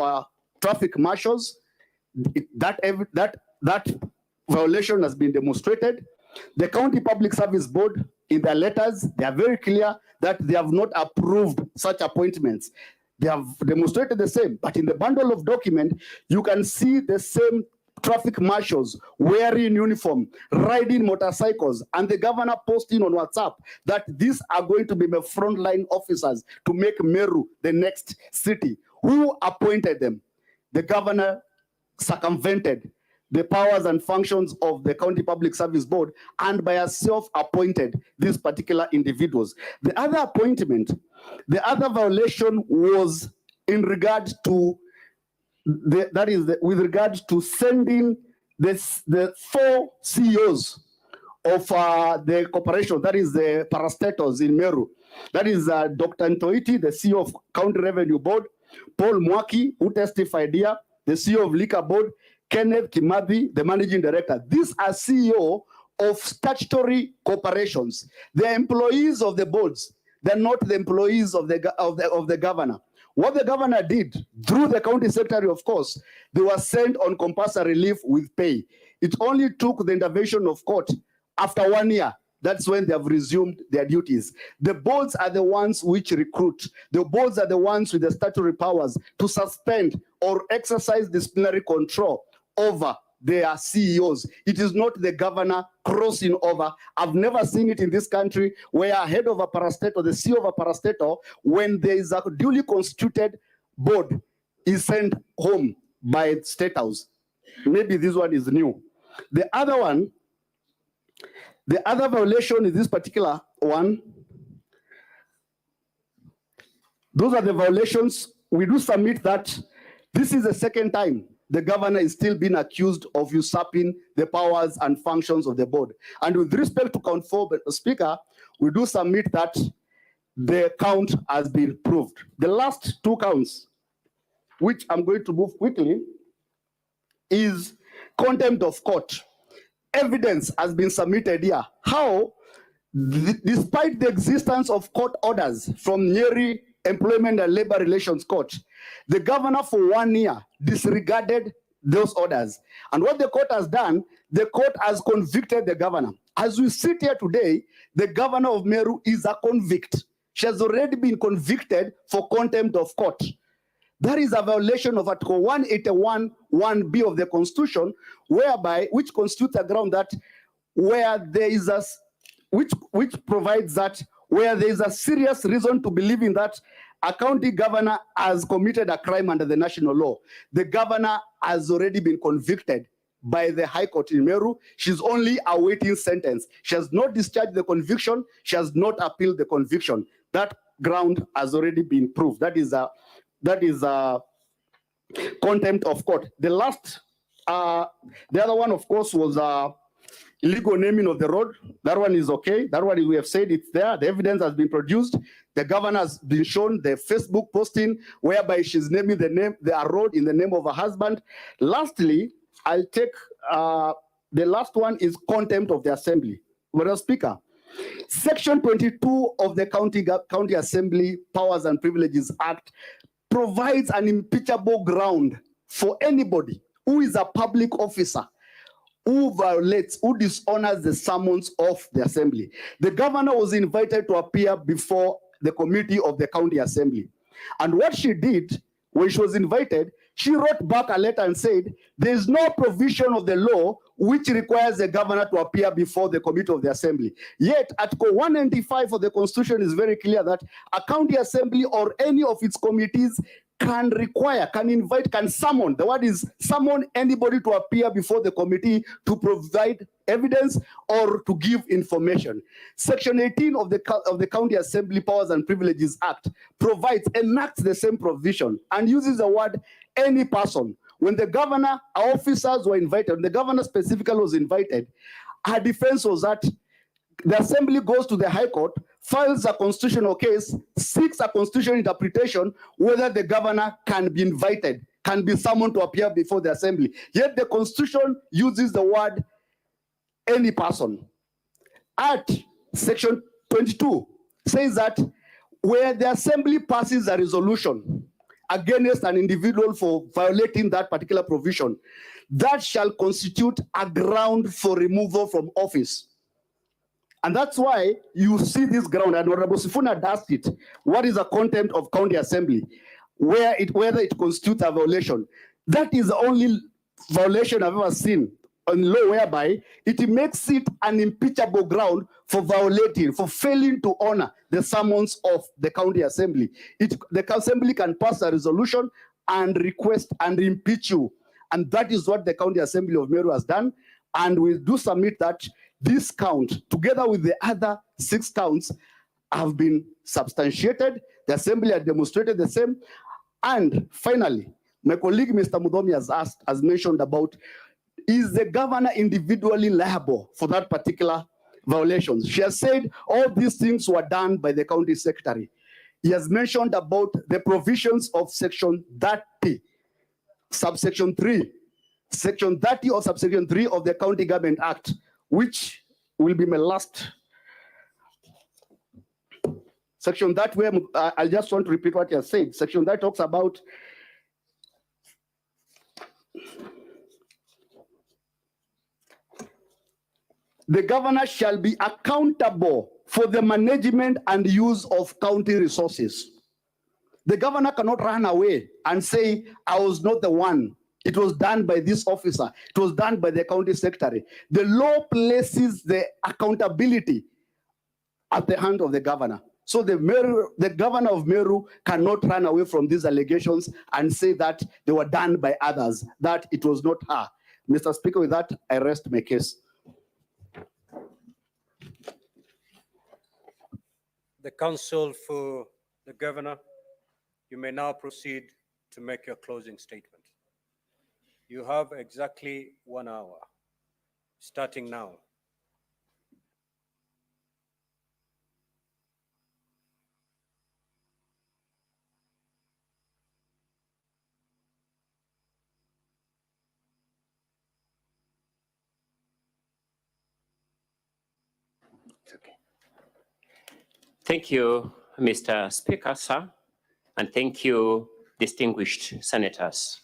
traffic marshals. That violation has been demonstrated. The County Public Service Board, in their letters, they are very clear that they have not approved such appointments. They have demonstrated the same, but in the bundle of document, you can see the same traffic marshals wearing uniform, riding motorcycles, and the governor posting on WhatsApp that these are going to be the frontline officers to make Meru the next city. Who appointed them? The governor circumvented the powers and functions of the County Public Service Board and by herself appointed these particular individuals. The other appointment, the other violation was in regard to with regard to sending the 4 CEOs of the corporation, that is the parastatals in Meru. That is Dr. Ntoiti, the CEO of County Revenue Board, Paul Mwaki, who testified here, the CEO of Liquor Board, Kenneth Kimathi, the managing director. These are CEO of statutory corporations. They're employees of the boards. They're not the employees of the governor. What the governor did, through the county secretary, of course, they were sent on compulsory leave with pay. It only took the intervention of court after 1 year. That's when they have resumed their duties. The boards are the ones which recruit. The boards are the ones with the statutory powers to suspend or exercise disciplinary control over their CEOs. It is not the governor crossing over. I've never seen it in this country where a head of a parastatal, the CEO of a parastatal, when there is a duly constituted board, is sent home by State House. Maybe this one is new. The other violation is this particular one. Those are the violations. We do submit that this is the second time the governor is still being accused of usurping the powers and functions of the board. And with respect to count 4, Speaker, we do submit that the count has been proved. The last 2 counts, which I'm going to move quickly, is contempt of court. Evidence has been submitted here. How, despite the existence of court orders from Nyeri Employment and Labor Relations Court, the governor for 1 year disregarded those orders. And what the court has done, the court has convicted the governor. As we sit here today, the governor of Meru is a convict. She has already been convicted for contempt of court. That is a violation of Article 181(1)(b) of the Constitution, which constitutes a ground that where there is which provides that where there is a serious reason to believe in that a county governor has committed a crime under the national law. The governor has already been convicted by the High Court in Meru. She's only awaiting sentence. She has not discharged the conviction. She has not appealed the conviction. That ground has already been proved. That is a contempt of court. The other one, of course, was illegal naming of the road. That one is okay. That one we have said it's there. The evidence has been produced. The governor has been shown the Facebook posting whereby she's naming the road in the name of her husband. Lastly, I'll take the last one is contempt of the assembly. Madam Speaker, Section 22 of the County Assembly Powers and Privileges Act provides an impeachable ground for anybody who is a public officer who violates, who dishonors the summons of the assembly. The governor was invited to appear before the committee of the county assembly. And what she did when she was invited, she wrote back a letter and said, there is no provision of the law which requires the governor to appear before the committee of the assembly. Yet, Article 195 of the Constitution is very clear that a county assembly or any of its committees can require, can invite, can summon. The word is summon anybody to appear before the committee to provide evidence or to give information. Section 18 of the County Assembly Powers and Privileges Act enacts the same provision and uses the word any person. When the governor, our officers were invited, when the governor specifically was invited, her defense was that the assembly goes to the High Court, files a constitutional case, seeks a constitutional interpretation whether the governor can be invited, can be summoned to appear before the assembly. Yet the Constitution uses the word any person. At Section 22 says that where the assembly passes a resolution against an individual for violating that particular provision, that shall constitute a ground for removal from office. And that's why you see this ground, and Honorable Sifuna does it. What is a contempt of county assembly? Whether it constitutes a violation. That is the only violation I've ever seen on law whereby it makes it an impeachable ground for violating, for failing to honor the summons of the county assembly. The assembly can pass a resolution and request and impeach you. And that is what the county assembly of Meru has done. And we do submit that this count, together with the other 6 counts, have been substantiated. The assembly has demonstrated the same. And finally, my colleague Mr. Mudomi has mentioned about, is the governor individually liable for that particular violation? She has said all these things were done by the county secretary. He has mentioned about the provisions of Section 30, subsection 3. Section 30 or subsection 3 of the County Government Act, which will be my last section. That where I just want to repeat what you have said. Section that talks about the governor shall be accountable for the management and use of county resources. The governor cannot run away and say, I was not the one. It was done by this officer. It was done by the county secretary. The law places the accountability at the hand of the governor. So the governor of Meru cannot run away from these allegations and say that they were done by others, that it was not her. Mr. Speaker, with that, I rest my case. The counsel for the governor, you may now proceed to make your closing statement. You have exactly 1 hour, starting now. Okay. Thank you, Mr. Speaker, sir, and thank you, distinguished senators.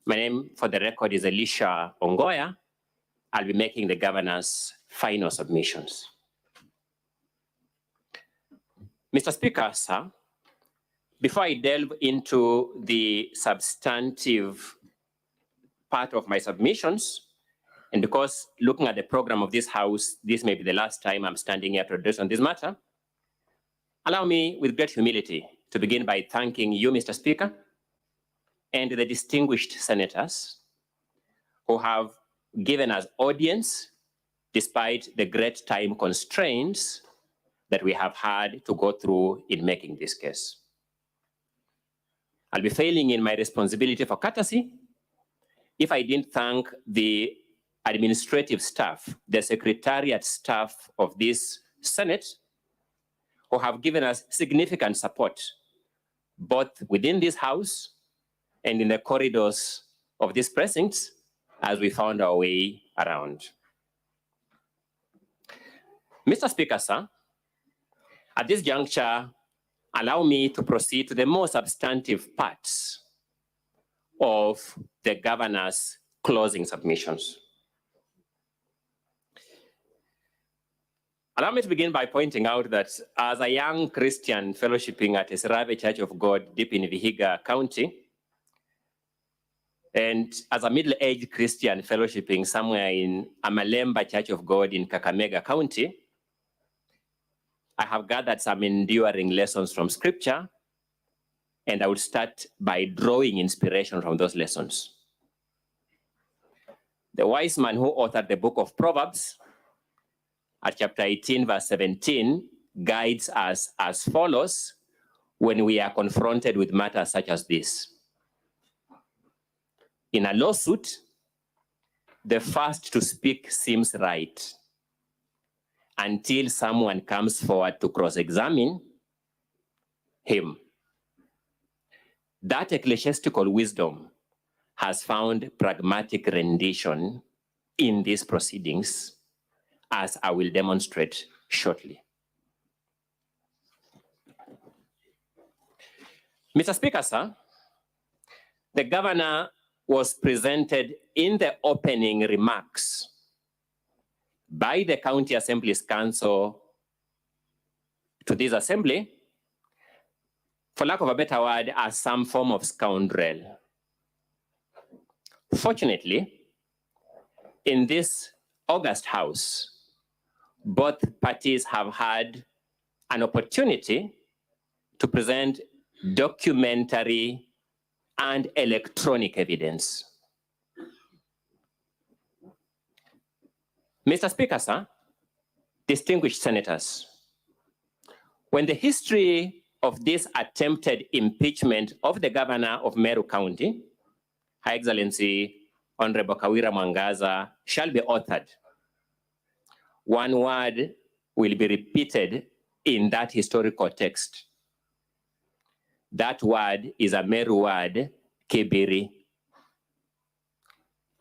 My name, for the record, is Elisha Ongoya. I'll be making the governor's final submissions. Mr. Speaker, sir, before I delve into the substantive part of my submissions, And because looking at the program of this House, this may be the last time I'm standing here to address on this matter, allow me with great humility to begin by thanking you, Mr. Speaker, and the distinguished senators who have given us audience despite the great time constraints that we have had to go through in making this case. I'll be failing in my responsibility for courtesy if I didn't thank the administrative staff, the secretariat staff of this Senate, who have given us significant support, both within this House and in the corridors of these precincts as we found our way around. Mr. Speaker, sir, at this juncture, allow me to proceed to the more substantive parts of the governor's closing submissions. Allow me to begin by pointing out that as a young Christian fellowshipping at Esrave Church of God deep in Vihiga County, and as a middle-aged Christian fellowshipping somewhere in Amalemba Church of God in Kakamega County, I have gathered some enduring lessons from Scripture, and I would start by drawing inspiration from those lessons. The wise man who authored the book of Proverbs, at chapter 18, verse 17, guides us as follows when we are confronted with matters such as this. In a lawsuit, the first to speak seems right until someone comes forward to cross-examine him. That ecclesiastical wisdom has found pragmatic rendition in these proceedings, as I will demonstrate shortly. Mr. Speaker, sir, the governor was presented in the opening remarks by the County Assembly's Council to this assembly, for lack of a better word, as some form of scoundrel. Fortunately, in this August House, both parties have had an opportunity to present documentary and electronic evidence. Mr. Speaker, sir, distinguished senators, when the history of this attempted impeachment of the governor of Meru County, Her Excellency Honorable Kawira Mwangaza, shall be authored, one word will be repeated in that historical text. That word is a Meru word, kibiri.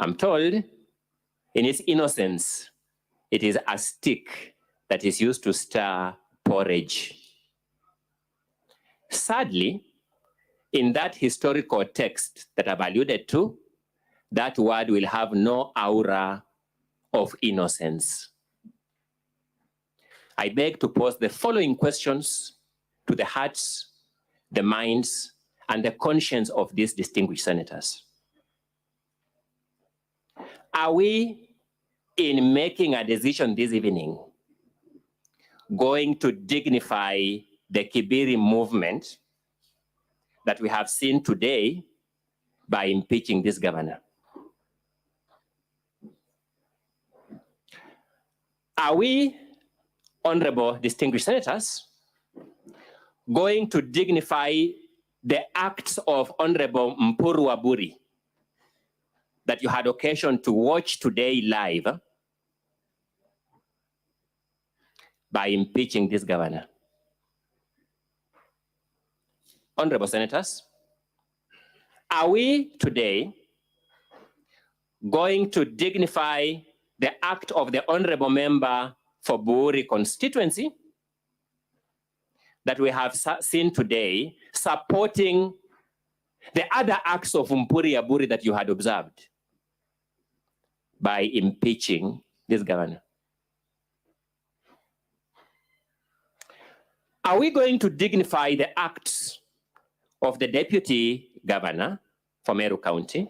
I'm told, in its innocence, it is a stick that is used to stir porridge. Sadly, in that historical text that I've alluded to, that word will have no aura of innocence. I beg to pose the following questions to the hearts, the minds, and the conscience of these distinguished senators. Are we, in making a decision this evening, going to dignify the Kibiri movement that we have seen today by impeaching this governor? Are we, honorable distinguished senators, going to dignify the acts of Honorable Mpuru Waburi that you had occasion to watch today live by impeaching this governor? Honorable senators, are we today going to dignify the act of the honorable member for Buri constituency that we have seen today supporting the other acts of Mpuri Aburi that you had observed by impeaching this governor? Are we going to dignify the acts of the deputy governor for Meru County,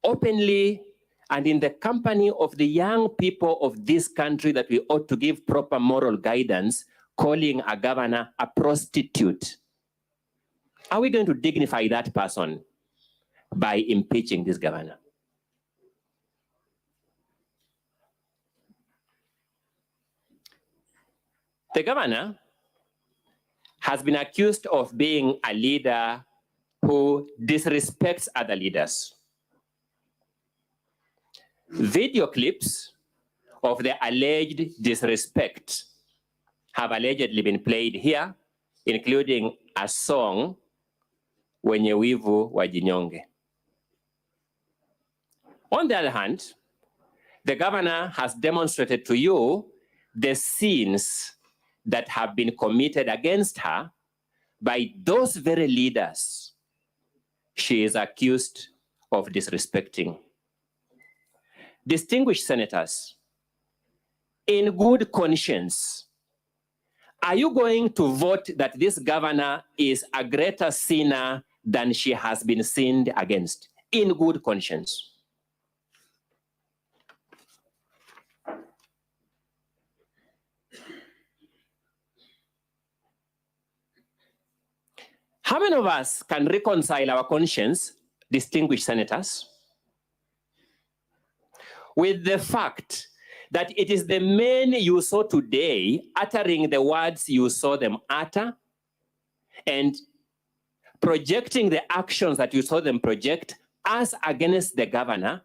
openly and in the company of the young people of this country that we ought to give proper moral guidance, calling a governor a prostitute? Are we going to dignify that person by impeaching this governor? The governor has been accused of being a leader who disrespects other leaders. Video clips of the alleged disrespect have allegedly been played here, including a song, Wenye Wivu Wajinyonge. On the other hand, the governor has demonstrated to you the sins that have been committed against her by those very leaders she is accused of disrespecting. Distinguished senators, in good conscience, are you going to vote that this governor is a greater sinner than she has been sinned against? In good conscience. How many of us can reconcile our conscience, distinguished senators, with the fact that it is the men you saw today uttering the words you saw them utter and projecting the actions that you saw them project as against the governor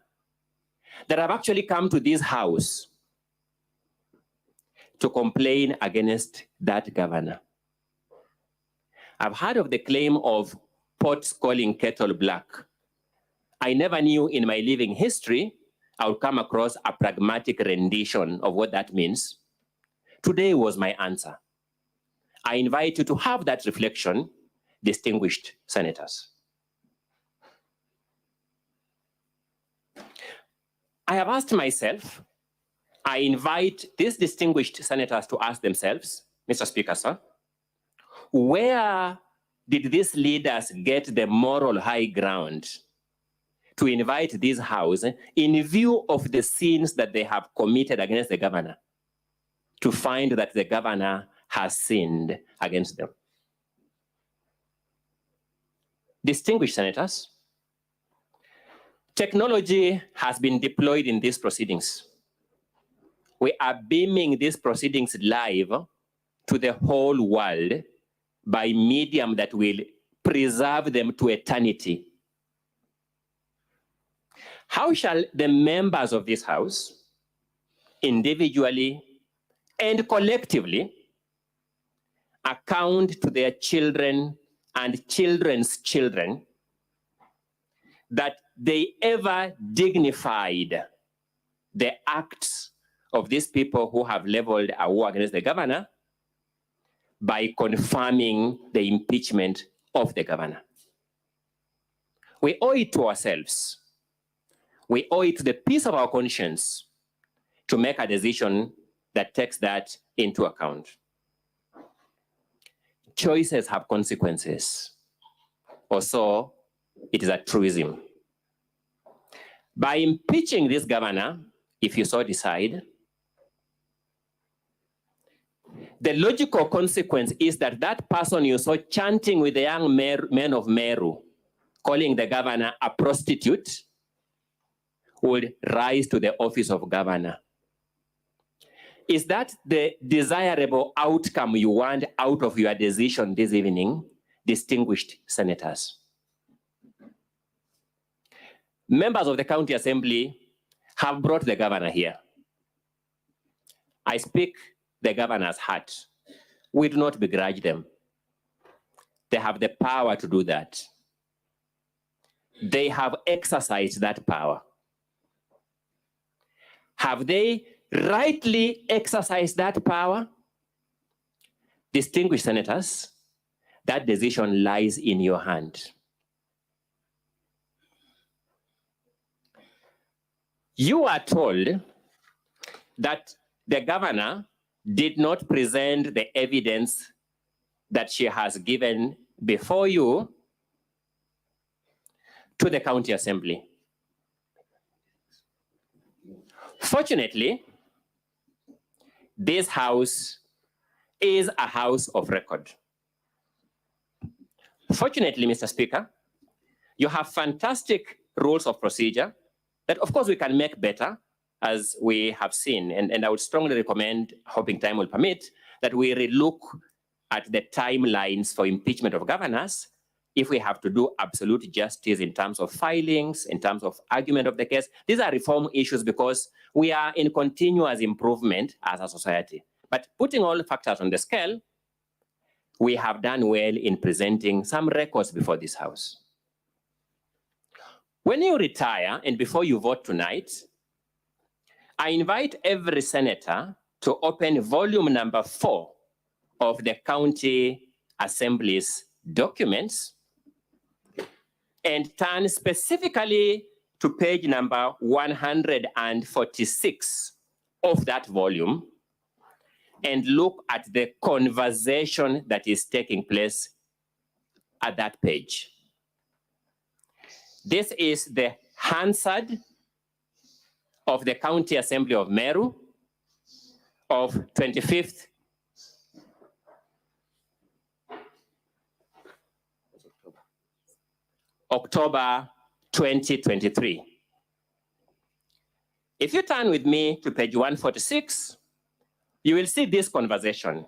that have actually come to this house to complain against that governor? I've heard of the claim of pots calling kettle black. I never knew in my living history I would come across a pragmatic rendition of what that means. Today was my answer. I invite you to have that reflection, distinguished senators. I have asked myself, I invite these distinguished senators to ask themselves, Mr. Speaker, sir, where did these leaders get the moral high ground to invite this house in view of the sins that they have committed against the governor to find that the governor has sinned against them? Distinguished senators, technology has been deployed in these proceedings. We are beaming these proceedings live to the whole world by medium that will preserve them to eternity. How shall the members of this house, individually and collectively, account to their children and children's children that they ever dignified the acts of these people who have leveled a war against the governor by confirming the impeachment of the governor? We owe it to ourselves. We owe it to the peace of our conscience to make a decision that takes that into account. Choices have consequences, or so it is a truism. By impeaching this governor, if you so decide, the logical consequence is that that person you saw chanting with the young men of Meru, calling the governor a prostitute, would rise to the office of governor. Is that the desirable outcome you want out of your decision this evening, distinguished senators? Members of the County Assembly have brought the governor here. I speak the governor's heart. We do not begrudge them. They have the power to do that. They have exercised that power. Have they rightly exercised that power? Distinguished senators, that decision lies in your hand. You are told that the governor did not present the evidence that she has given before you to the County Assembly. Fortunately, this house is a house of record. Fortunately, Mr. Speaker, you have fantastic rules of procedure that, of course, we can make better, as we have seen. And I would strongly recommend, hoping time will permit, that we relook at the timelines for impeachment of governors if we have to do absolute justice in terms of filings, in terms of argument of the case. These are reform issues because we are in continuous improvement as a society. But putting all the factors on the scale, we have done well in presenting some records before this House. When you retire and before you vote tonight, I invite every senator to open volume number 4 of the County Assembly's documents and turn specifically to page number 146 of that volume and look at the conversation that is taking place at that page. This is the Hansard of the County Assembly of Meru of 25th October 2023. If you turn with me to page 146, you will see this conversation.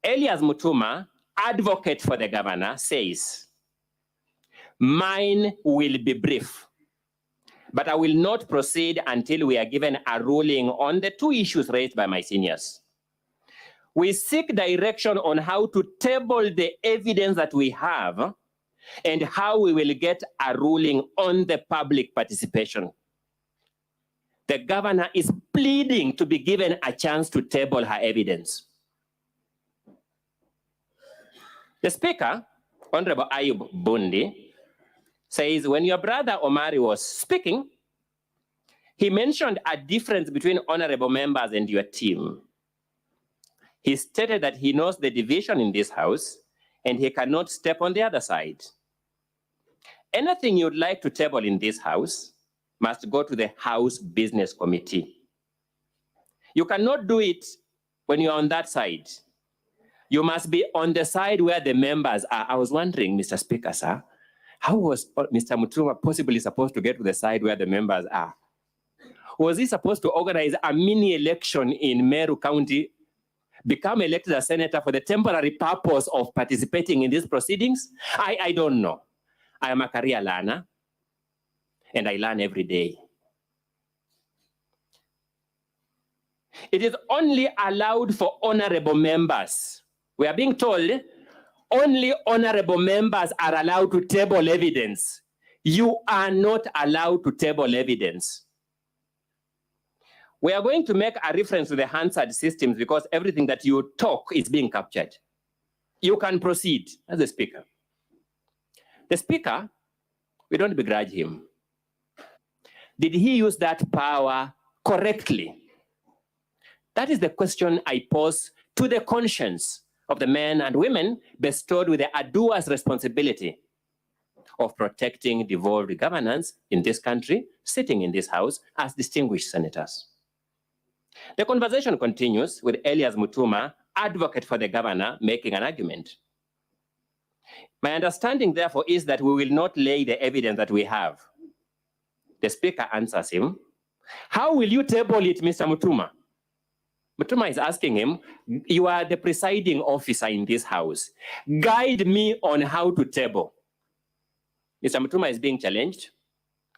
Elias Mutuma, advocate for the governor, says, "Mine will be brief, but I will not proceed until we are given a ruling on the 2 issues raised by my seniors. We seek direction on how to table the evidence that we have and how we will get a ruling on the public participation. The governor is pleading to be given a chance to table her evidence." The Speaker, Honorable Ayub Bundi, says when your brother Omari was speaking, he mentioned a difference between honorable members and your team. He stated that he knows the division in this House and he cannot step on the other side. Anything you'd like to table in this House must go to the House Business Committee. You cannot do it when you're on that side. You must be on the side where the members are. I was wondering, Mr. Speaker, sir, how was Mr. Mutuma possibly supposed to get to the side where the members are? Was he supposed to organize a mini election in Meru County, become elected as senator for the temporary purpose of participating in these proceedings? I don't know. I am a career learner, and I learn every day. It is only allowed for honorable members. We are being told only honorable members are allowed to table evidence. You are not allowed to table evidence. We are going to make a reference to the Hansard systems because everything that you talk is being captured. You can proceed as the Speaker. The Speaker, we don't begrudge him. Did he use that power correctly? That is the question I pose to the conscience of the men and women bestowed with the arduous responsibility of protecting devolved governance in this country, sitting in this House as distinguished senators. The conversation continues with Elias Mutuma, advocate for the governor, making an argument. My understanding, therefore, is that we will not lay the evidence that we have. The Speaker answers him, "How will you table it, Mr. Mutuma?" Mutuma is asking him, "You are the presiding officer in this House. Guide me on how to table." Mr. Mutuma is being challenged.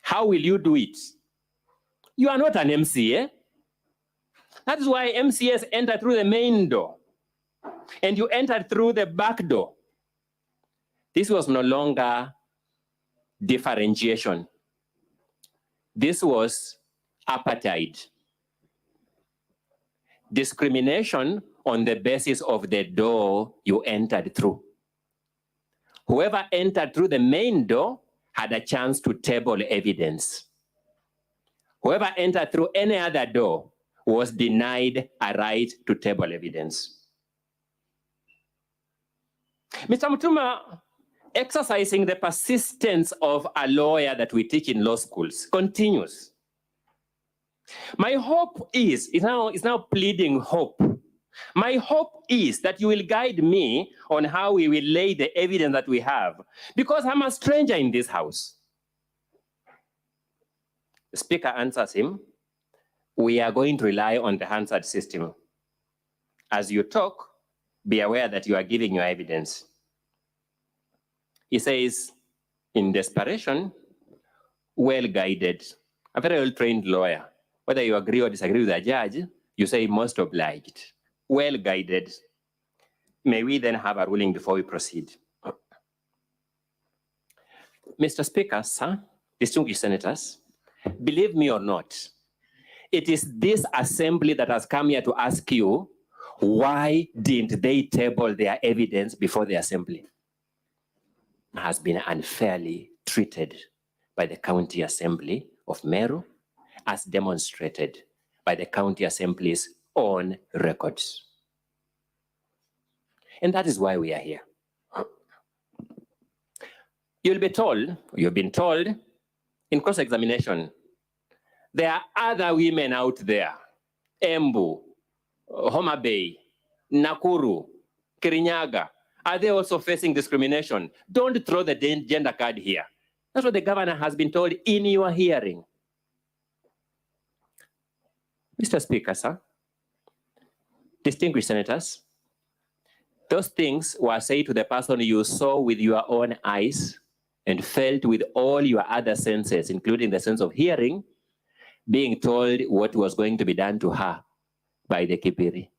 "How will you do it? You are not an MCA. That is why MCAs enter through the main door, and you entered through the back door." This was no longer differentiation. This was apartheid. Discrimination on the basis of the door you entered through. Whoever entered through the main door had a chance to table evidence. Whoever entered through any other door was denied a right to table evidence. Mr. Mutuma, exercising the persistence of a lawyer that we teach in law schools, continues. My hope is now pleading hope. My hope is that you will guide me on how we will lay the evidence that we have, because I'm a stranger in this house. The Speaker answers him, we are going to rely on the Hansard system. As you talk, be aware that you are giving your evidence. He says, in desperation, well-guided, a very well-trained lawyer. Whether you agree or disagree with the judge, you say most obliged, well-guided. May we then have a ruling before we proceed? Mr. Speaker, sir, distinguished senators, believe me or not, it is this assembly that has come here to ask you, why didn't they table their evidence before the assembly? Has been unfairly treated by the County Assembly of Meru, as demonstrated by the County Assembly's own records. And that is why we are here. You'll be told, you've been told, in cross-examination, there are other women out there, Embu, Homa Bay, Nakuru, Kirinyaga. Are they also facing discrimination? Don't throw the gender card here. That's what the governor has been told in your hearing. Mr. Speaker, sir, distinguished senators, those things were said to the person you saw with your own eyes and felt with all your other senses, including the sense of hearing, being told what was going to be done to her by the Kibiri.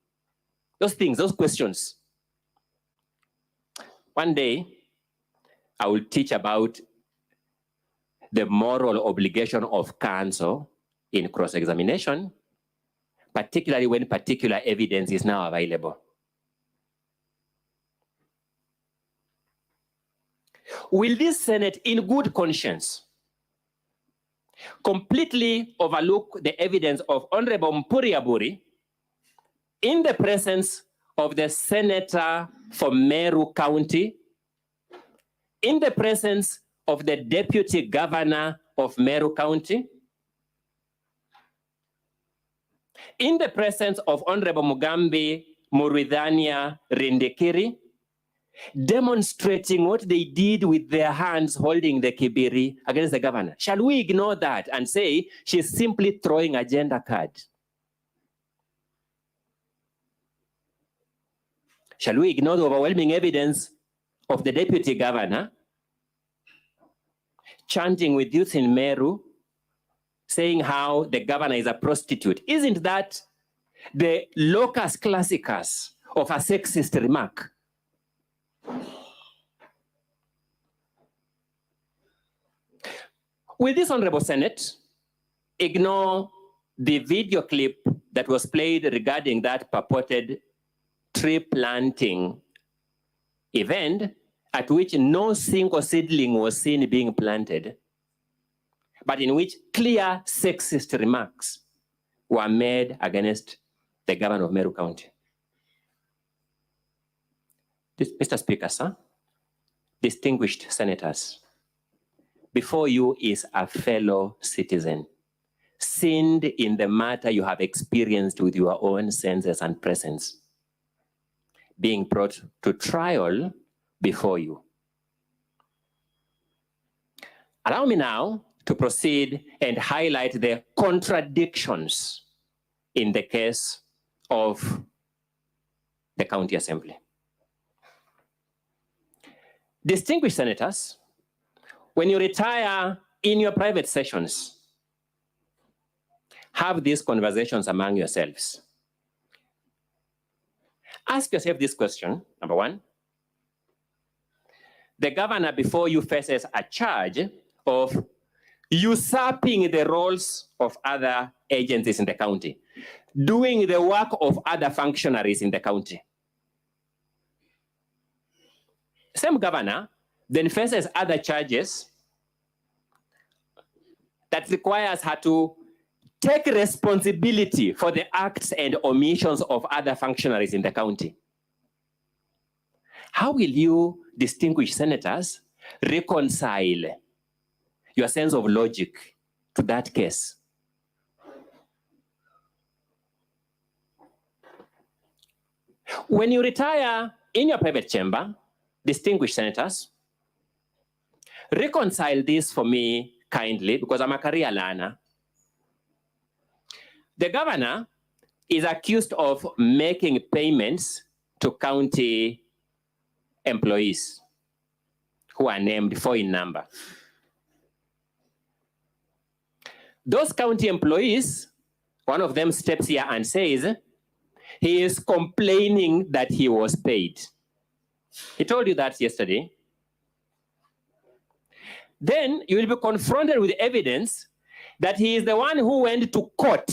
Those things, those questions. One day, I will teach about the moral obligation of counsel in cross-examination, particularly when particular evidence is now available. Will this Senate, in good conscience, completely overlook the evidence of Honorable Mpuri Aburi in the presence of the Senator for Meru County, in the presence of the Deputy Governor of Meru County, in the presence of Honorable Mugambi Muridhania Rindikiri, demonstrating what they did with their hands holding the Kibiri against the governor? Shall we ignore that and say she's simply throwing a gender card? Shall we ignore the overwhelming evidence of the deputy governor chanting with youth in Meru, saying how the governor is a prostitute? Isn't that the locus classicus of a sexist remark? Will this Honorable Senate ignore the video clip that was played regarding that purported tree planting event at which no single seedling was seen being planted, but in which clear sexist remarks were made against the governor of Meru County? Mr. Speaker, sir, distinguished senators, before you is a fellow citizen, sinned in the matter you have experienced with your own senses and presence, being brought to trial before you. Allow me now to proceed and highlight the contradictions in the case of the County Assembly. Distinguished senators, when you retire in your private sessions, have these conversations among yourselves. Ask yourself this question, number one. The governor before you faces a charge of usurping the roles of other agencies in the county, doing the work of other functionaries in the county. Same governor then faces other charges that requires her to take responsibility for the acts and omissions of other functionaries in the county. How will you, distinguished senators, reconcile your sense of logic to that case? When you retire in your private chamber, distinguished senators, reconcile this for me kindly, because I'm a career learner. The governor is accused of making payments to county employees who are named 4 in number. Those county employees, one of them steps here and says he is complaining that he was paid. He told you that yesterday. Then you will be confronted with evidence that he is the one who went to court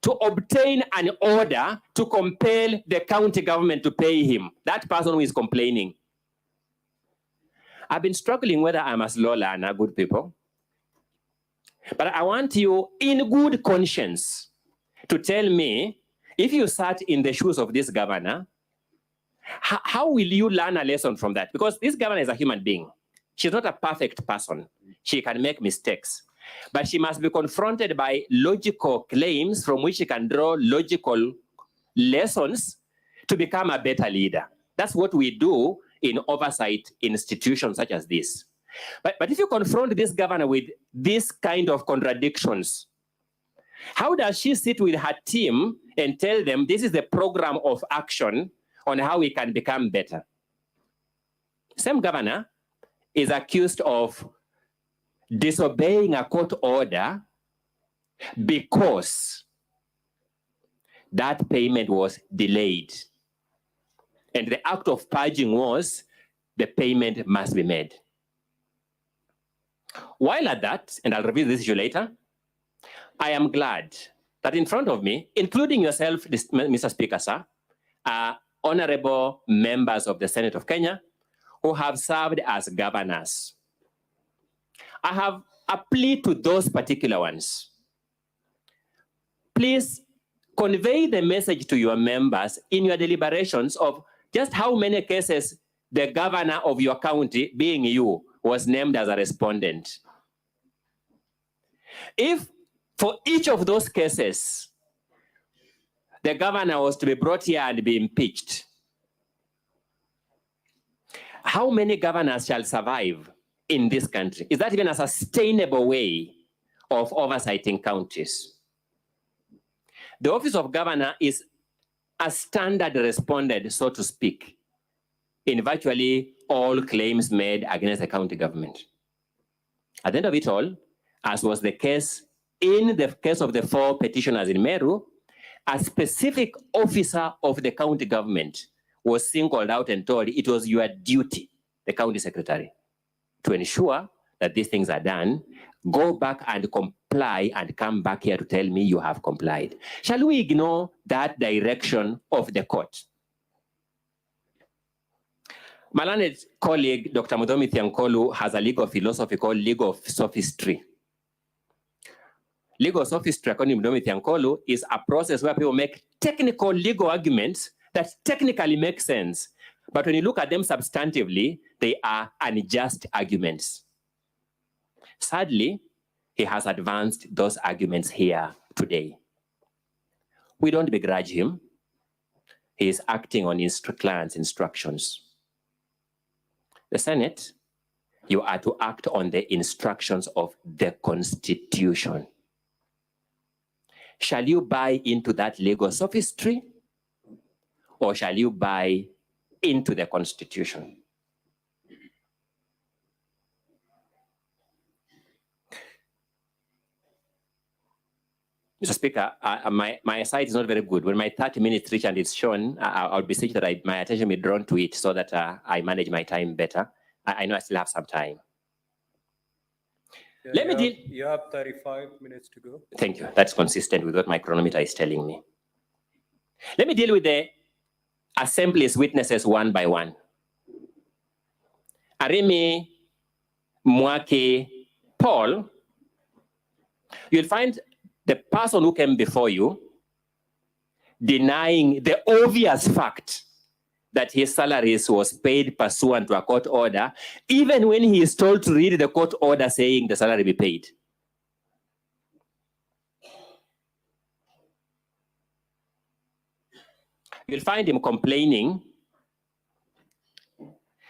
to obtain an order to compel the county government to pay him. That person who is complaining. I've been struggling whether I'm a slow learner, good people. But I want you, in good conscience, to tell me, if you sat in the shoes of this governor, how will you learn a lesson from that? Because this governor is a human being. She's not a perfect person. She can make mistakes. But she must be confronted by logical claims from which she can draw logical lessons to become a better leader. That's what we do in oversight institutions such as this. But if you confront this governor with this kind of contradictions, how does she sit with her team and tell them this is the program of action on how we can become better? Same governor is accused of disobeying a court order because that payment was delayed. And the act of purging was the payment must be made. While at that, and I'll review this issue later, I am glad that in front of me, including yourself, Mr. Speaker, sir, are honorable members of the Senate of Kenya who have served as governors. I have a plea to those particular ones. Please convey the message to your members in your deliberations of just how many cases the governor of your county, being you, was named as a respondent. If for each of those cases, the governor was to be brought here and be impeached, how many governors shall survive in this country? Is that even a sustainable way of oversighting counties? The office of governor is a standard respondent, so to speak, in virtually all claims made against the county government. At the end of it all, as was the case in the case of the 4 petitioners in Meru, a specific officer of the county government was singled out and told it was your duty, the county secretary, to ensure that these things are done. Go back and comply and come back here to tell me you have complied. Shall we ignore that direction of the court? My learned colleague, Dr. Mudomi Thiankolu, has a legal philosophy called legal sophistry. Legal sophistry, according to Mudomi Thiankolu, is a process where people make technical legal arguments that technically make sense. But when you look at them substantively, they are unjust arguments. Sadly, he has advanced those arguments here today. We don't begrudge him. He is acting on his client's instructions. The Senate, you are to act on the instructions of the Constitution. Shall you buy into that legal sophistry, or shall you buy into the Constitution? Mr. Speaker, my side is not very good. When my 30 minutes reach and it's shown, I'll beseech that my attention be drawn to it so that I manage my time better. I know I still have some time. Yeah, you have 35 minutes to go. Thank you. That's consistent with what my chronometer is telling me. Let me deal with the Assembly's witnesses one by one. Arimi, Mwaki, Paul, you'll find the person who came before you denying the obvious fact that his salaries was paid pursuant to a court order, even when he is told to read the court order saying the salary be paid. You'll find him complaining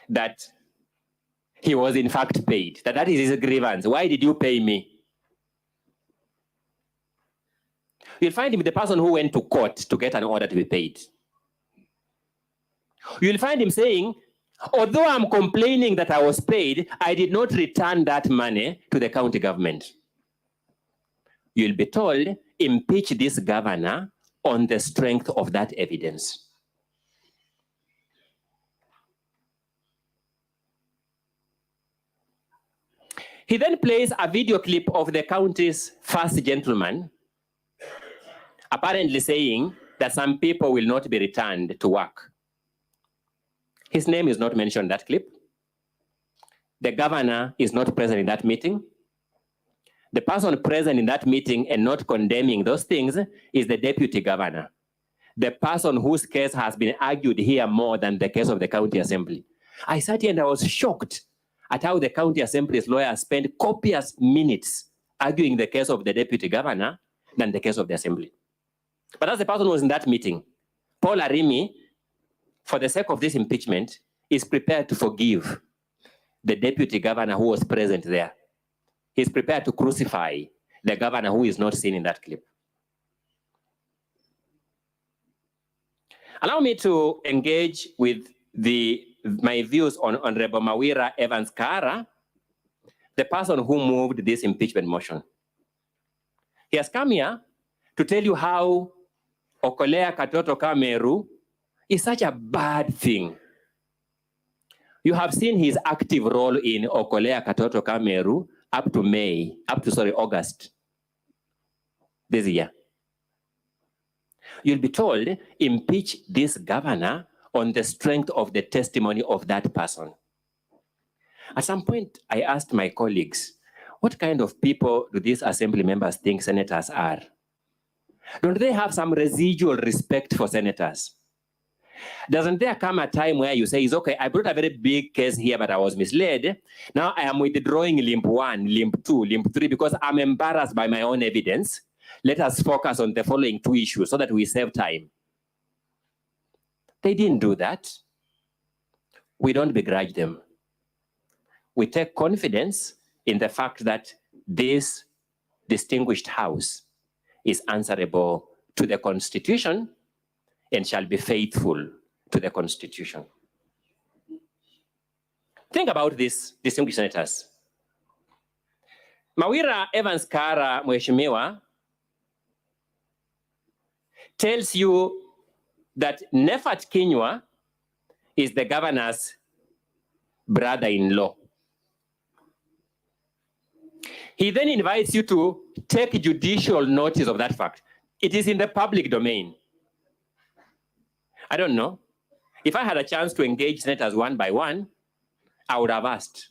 that he was in fact paid, that is his grievance. Why did you pay me? You'll find him the person who went to court to get an order to be paid. You'll find him saying, although I'm complaining that I was paid, I did not return that money to the county government. You'll be told, impeach this governor on the strength of that evidence. He then plays a video clip of the county's first gentleman, apparently saying that some people will not be returned to work. His name is not mentioned in that clip. The governor is not present in that meeting. The person present in that meeting and not condemning those things is the deputy governor, the person whose case has been argued here more than the case of the county assembly. I sat here and I was shocked at how the county assembly's lawyers spent copious minutes arguing the case of the deputy governor than the case of the assembly. But as the person who was in that meeting, Paul Arimi, for the sake of this impeachment, is prepared to forgive the deputy governor who was present there. He's prepared to crucify the governor who is not seen in that clip. Allow me to engage with my views on Honorable Mawira Evans Kara, the person who moved this impeachment motion. He has come here to tell you how Okolea Katoto Kameru is such a bad thing. You have seen his active role in Okolea Katoto Kameru up to August this year. You'll be told, impeach this governor on the strength of the testimony of that person. At some point, I asked my colleagues, what kind of people do these assembly members think senators are? Don't they have some residual respect for senators? Doesn't there come a time where you say, it's okay, I brought a very big case here, but I was misled. Now I am withdrawing limp 1, limp 2, limp 3, because I'm embarrassed by my own evidence. Let us focus on the following 2 issues so that we save time. They didn't do that. We don't begrudge them. We take confidence in the fact that this distinguished house is answerable to the Constitution and shall be faithful to the Constitution. Think about this, distinguished senators. Mawira Evans Kara Mheshimiwa tells you that Nefat Kinyua is the governor's brother-in-law. He then invites you to take judicial notice of that fact. It is in the public domain. I don't know. If I had a chance to engage senators one by one, I would have asked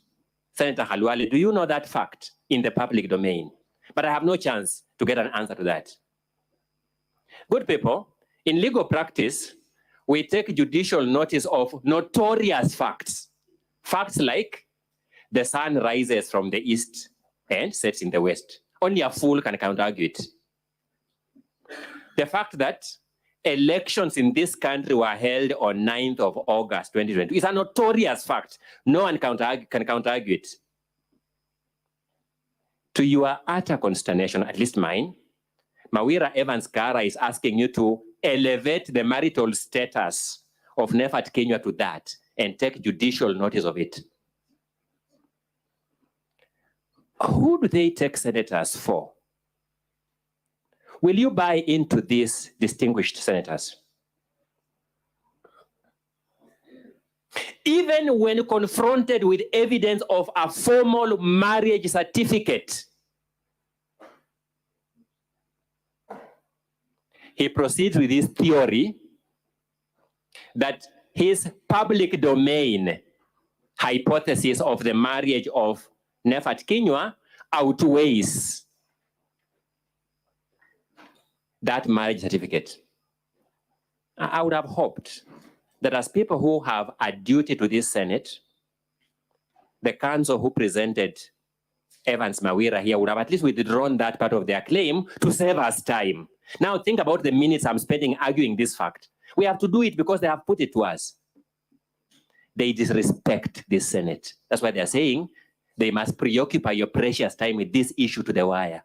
Senator Halwale, do you know that fact in the public domain? But I have no chance to get an answer to that. Good people, in legal practice, we take judicial notice of notorious facts. Facts like the sun rises from the east and sets in the west. Only a fool can counter-argue it. The fact that elections in this country were held on 9th of August 2020 is a notorious fact. No one can counter-argue it. To your utter consternation, at least mine, Mawira Evans Kara is asking you to elevate the marital status of Nefat Kinyua to that and take judicial notice of it. Who do they take senators for? Will you buy into these distinguished senators? Even when confronted with evidence of a formal marriage certificate, he proceeds with this theory that his public domain hypothesis of the marriage of Nefat Kinyua outweighs that marriage certificate. I would have hoped that as people who have a duty to this Senate, the council who presented Evans Mawira here would have at least withdrawn that part of their claim to save us time. Now think about the minutes I'm spending arguing this fact. We have to do it because they have put it to us. They disrespect this Senate. That's why they're saying they must preoccupy your precious time with this issue to the wire.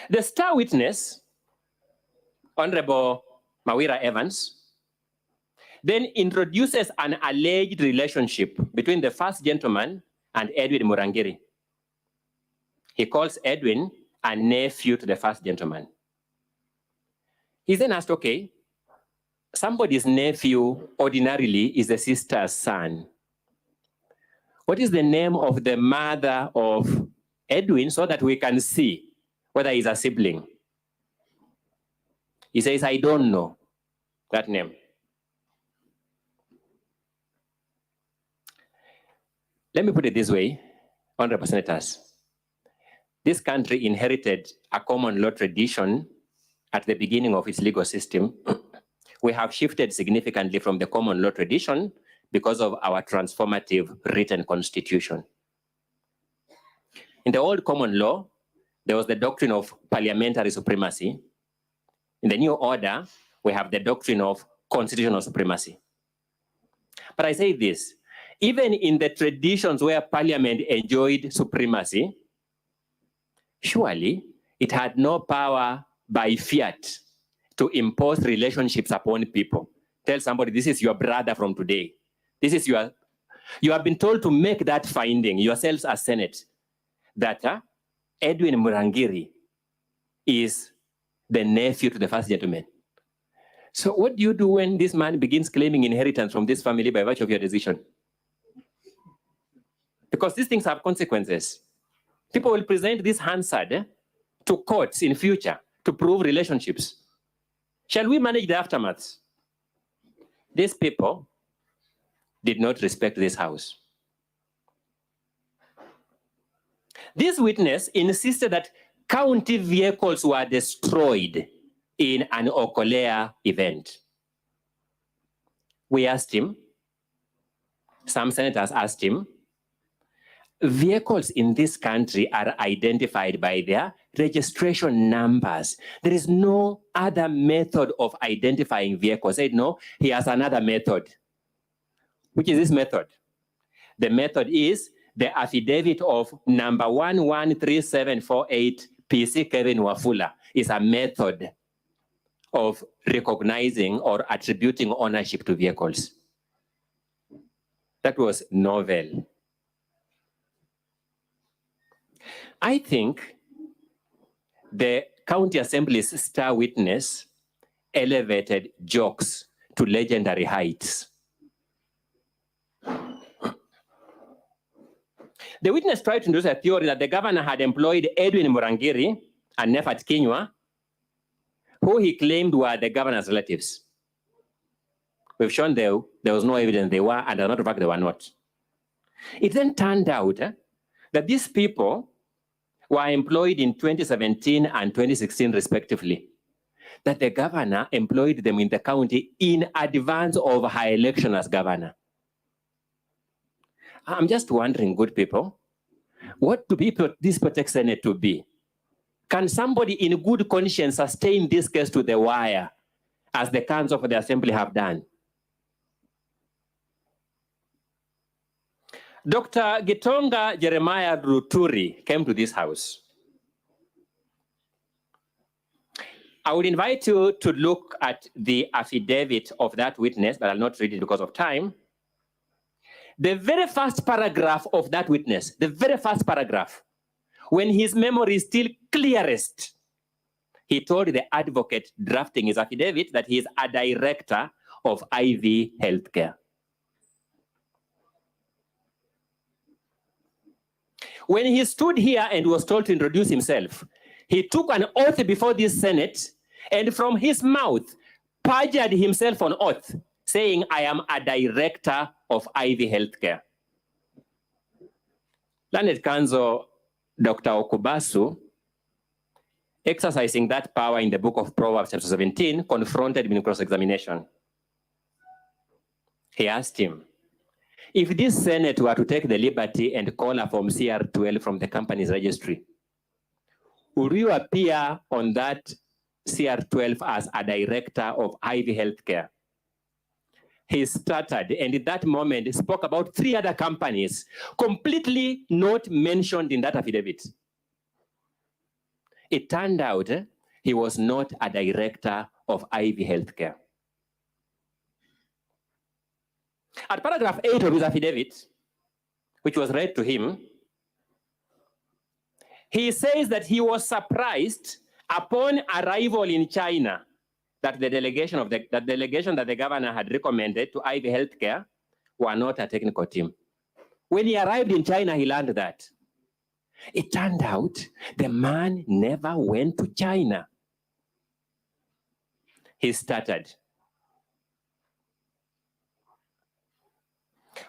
The star witness, Honorable Kawira Evans, then introduces an alleged relationship between the first gentleman and Edwin Murangiri. He calls Edwin a nephew to the first gentleman. He's then asked, okay, somebody's nephew ordinarily is the sister's son. What is the name of the mother of Edwin so that we can see whether he's a sibling? He says, I don't know that name. Let me put it this way, Honorable Senators. This country inherited a common law tradition at the beginning of its legal system. We have shifted significantly from the common law tradition because of our transformative written constitution. In the old common law, there was the doctrine of parliamentary supremacy. In the new order, we have the doctrine of constitutional supremacy. But I say this, even in the traditions where parliament enjoyed supremacy, surely it had no power by fiat to impose relationships upon people. Tell somebody, this is your brother from today. This is your, you have been told to make that finding yourselves as Senate, that Edwin Murangiri is the nephew to the first gentleman. So what do you do when this man begins claiming inheritance from this family by virtue of your decision? Because these things have consequences. People will present this Hansard to courts in future to prove relationships. Shall we manage the aftermaths? These people did not respect this house. This witness insisted that county vehicles were destroyed in an Okolea event. We asked him, some senators asked him, vehicles in this country are identified by their registration numbers. There is no other method of identifying vehicles. I said, no, he has another method. Which is this method? The method is the affidavit of number 113748 PC Kevin Wafula is a method of recognizing or attributing ownership to vehicles. That was novel. I think the County Assembly's star witness elevated jokes to legendary heights. The witness tried to introduce a theory that the governor had employed Edwin Murangiri and Nefat Kinyua, who he claimed were the governor's relatives. We've shown there was no evidence they were, and as a matter of fact, they were not. It then turned out that these people were employed in 2017 and 2016 respectively, that the governor employed them in the county in advance of her election as governor. I'm just wondering, good people, what do this protect Senate to be? Can somebody in good conscience sustain this case to the wire, as the council of the assembly have done? Dr. Gitonga Jeremiah Ruturi came to this house. I would invite you to look at the affidavit of that witness, but I'll not read it because of time. The very first paragraph of that witness, the very first paragraph, when his memory is still clearest, he told the advocate drafting his affidavit that he is a director of IV Healthcare. When he stood here and was told to introduce himself, he took an oath before this Senate, and from his mouth perjured himself on oath, saying, I am a director of IV Healthcare. Learned Counsel Dr. Okubasu, exercising that power in the book of Proverbs chapter 17, confronted him in cross-examination. He asked him, if this Senate were to take the liberty and call a Form CR12 from the company's registry, would you appear on that CR12 as a director of IV Healthcare. He started, and at that moment spoke about 3 other companies, completely not mentioned in that affidavit. It turned out he was not a director of IV Healthcare. At paragraph 8 of his affidavit, which was read to him, he says that he was surprised upon arrival in China that the delegation that the governor had recommended to IV Healthcare were not a technical team. When he arrived in China, he learned that. It turned out the man never went to China. He started.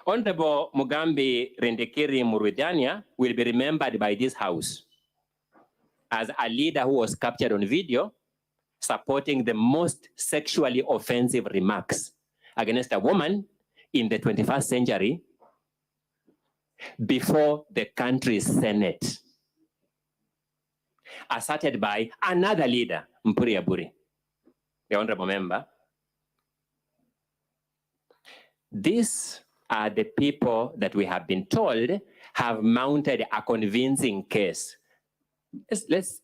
Honorable Mugambi Rendekiri Murudania will be remembered by this House as a leader who was captured on video supporting the most sexually offensive remarks against a woman in the 21st century before the country's Senate, asserted by another leader, Mpuri Aburi, the honorable member. These are the people that we have been told have mounted a convincing case. Let's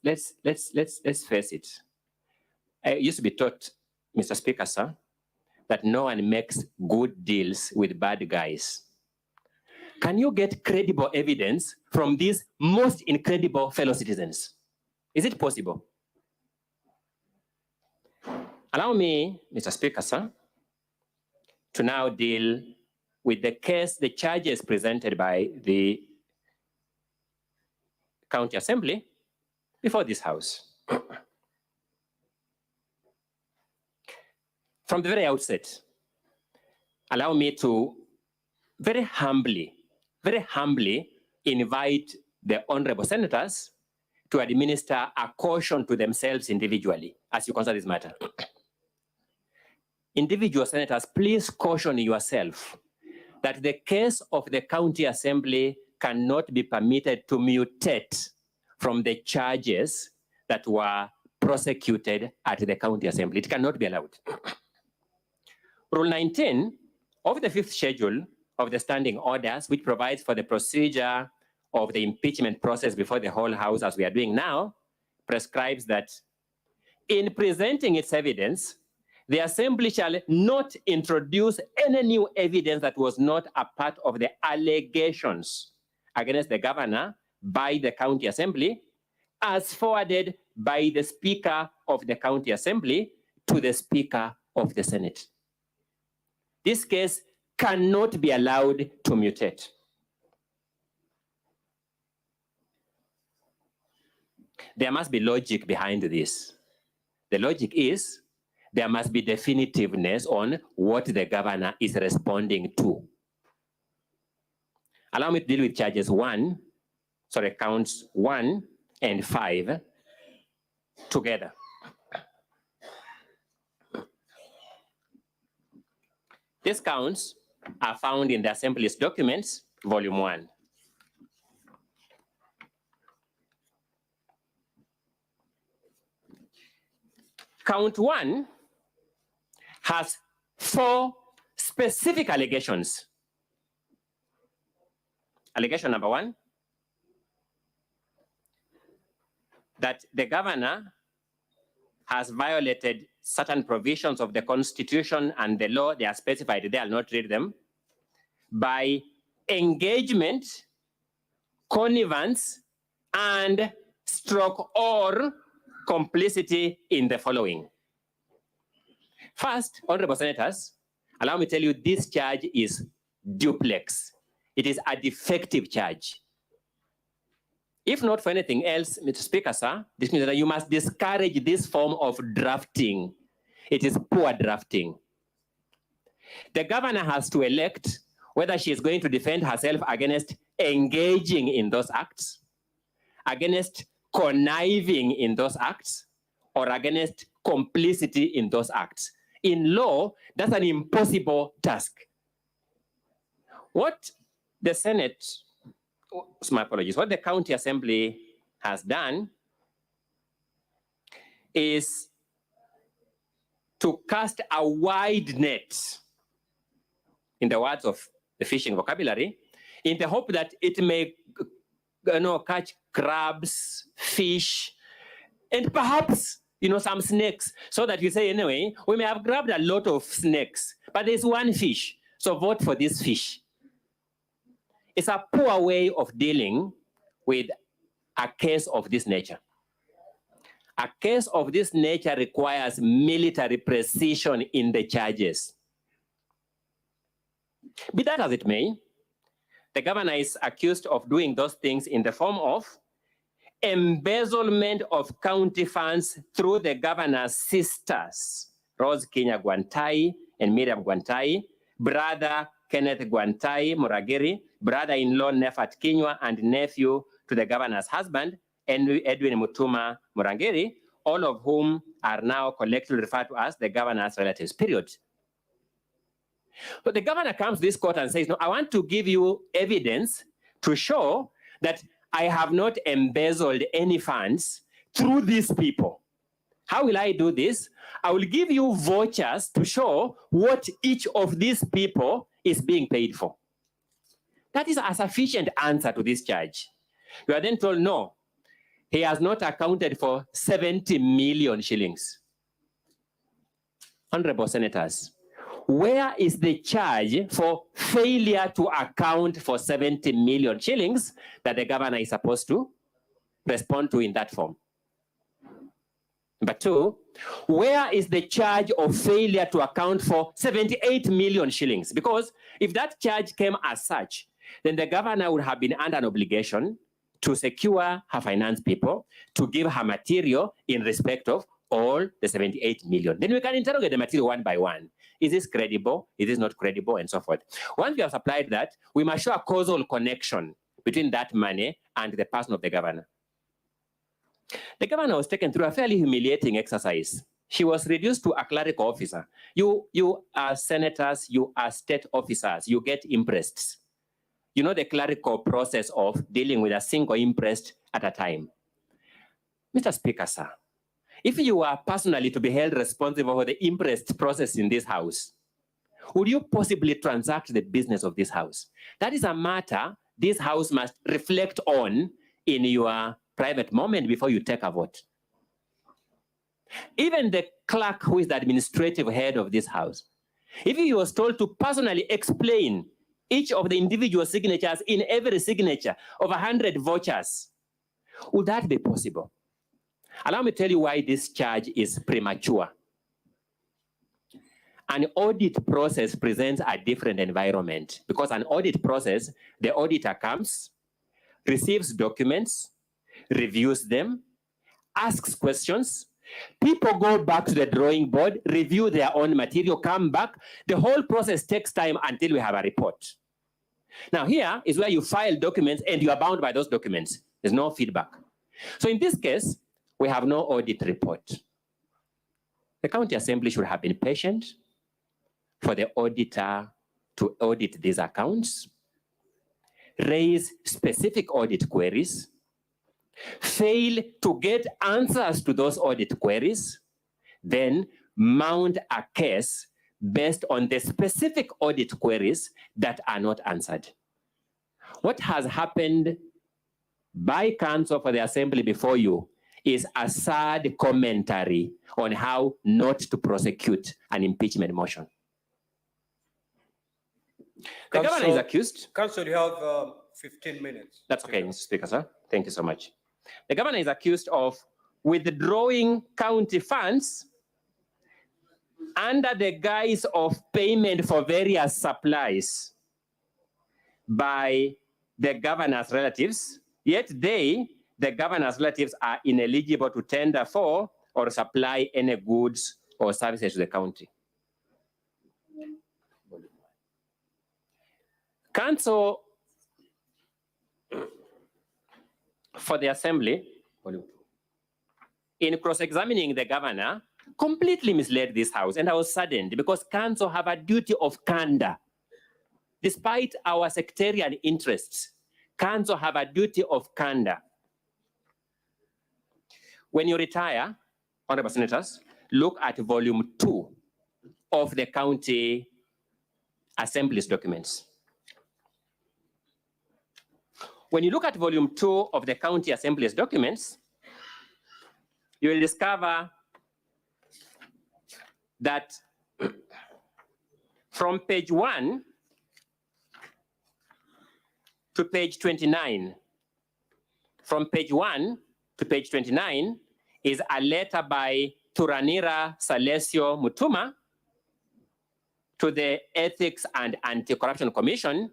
face it. I used to be taught, Mr. Speaker, sir, that no one makes good deals with bad guys. Can you get credible evidence from these most incredible fellow citizens? Is it possible? Allow me, Mr. Speaker, sir, to now deal with the case, the charges presented by the County Assembly before this House. From the very outset, allow me to very humbly invite the honorable senators to administer a caution to themselves individually as you consider this matter. Individual senators, please caution yourself that the case of the County Assembly cannot be permitted to mutate from the charges that were prosecuted at the County Assembly. It cannot be allowed. Rule 19 of the 5th schedule of the standing orders, which provides for the procedure of the impeachment process before the whole House, as we are doing now, prescribes that in presenting its evidence, the Assembly shall not introduce any new evidence that was not a part of the allegations against the governor by the County Assembly, as forwarded by the Speaker of the County Assembly to the Speaker of the Senate. This case cannot be allowed to mutate. There must be logic behind this. The logic is there must be definitiveness on what the governor is responding to. Allow me to deal with counts 1 and 5 together. These counts are found in the Assembly's documents, volume 1. Count 1 has 4 specific allegations. Allegation number 1, that the governor has violated certain provisions of the Constitution and the law, they are specified there, I'll not read them, by engagement, connivance, and or complicity in the following. First, honorable senators, allow me to tell you this charge is duplex. It is a defective charge. If not for anything else, Mr. Speaker, sir, this means that you must discourage this form of drafting. It is poor drafting. The governor has to elect whether she is going to defend herself against engaging in those acts, against conniving in those acts, or against complicity in those acts. In law, that's an impossible task. What the Senate, my apologies, what the County Assembly has done is to cast a wide net, in the words of the fishing vocabulary, in the hope that it may catch crabs, fish, and perhaps some snakes, so that you say, anyway, we may have grabbed a lot of snakes, but there's one fish, so vote for this fish. It's a poor way of dealing with a case of this nature. A case of this nature requires military precision in the charges. Be that as it may, the governor is accused of doing those things in the form of embezzlement of county funds through the governor's sisters, Rose Kenya Gwantai and Miriam Gwantai, brother Kenneth Gwantai Muragiri, brother-in-law Nefat Kinywa, and nephew to the governor's husband, Edwin Mutuma Muragiri, all of whom are now collectively referred to as the governor's relatives, period. But the governor comes to this court and says, no, I want to give you evidence to show that I have not embezzled any funds through these people. How will I do this? I will give you vouchers to show what each of these people is being paid for. That is a sufficient answer to this charge. You are then told, no, he has not accounted for 70 million shillings. Honorable Senators, where is the charge for failure to account for 70 million shillings that the governor is supposed to respond to in that form? Number two, where is the charge of failure to account for 78 million shillings? Because if that charge came as such, then the governor would have been under an obligation to secure her finance people, to give her material in respect of all the 78 million. Then we can interrogate the material one by one. Is this credible? Is this not credible? And so forth. Once we have supplied that, we must show a causal connection between that money and the person of the governor. The governor was taken through a fairly humiliating exercise. She was reduced to a clerical officer. You are senators, you are state officers, you get impressed. You know the clerical process of dealing with a single impressed at a time. Mr. Speaker, sir, if you are personally to be held responsible for the impressed process in this house, would you possibly transact the business of this house? That is a matter this house must reflect on in your private moment before you take a vote. Even the clerk, who is the administrative head of this house, if he was told to personally explain each of the individual signatures in every signature of 100 vouchers, would that be possible? Allow me to tell you why this charge is premature. An audit process presents a different environment, because an audit process, the auditor comes, receives documents, reviews them, asks questions, people go back to the drawing board, review their own material, come back. The whole process takes time until we have a report. Now here is where you file documents and you are bound by those documents. There's no feedback. So in this case, we have no audit report. The county assembly should have been patient for the auditor to audit these accounts, raise specific audit queries, fail to get answers to those audit queries, then mount a case based on the specific audit queries that are not answered. What has happened by counsel for the assembly before you is a sad commentary on how not to prosecute an impeachment motion. The governor is accused. Council, you have 15 minutes. That's okay, Mr. Speaker, sir. Thank you so much. The governor is accused of withdrawing county funds under the guise of payment for various supplies by the governor's relatives, yet they, the governor's relatives, are ineligible to tender for or supply any goods or services to the county. Counsel for the assembly, in cross-examining the governor, completely misled this house, and I was saddened because counsel have a duty of candor. Despite our sectarian interests, counsel have a duty of candor. When you retire, honorable senators, look at volume 2 of the county assembly's documents. When you look at volume 2 of the county assembly's documents, you will discover that from page 1 to page 29, from page 1 to page 29 is a letter by Turanira Salesio Mutuma to the Ethics and Anti-Corruption Commission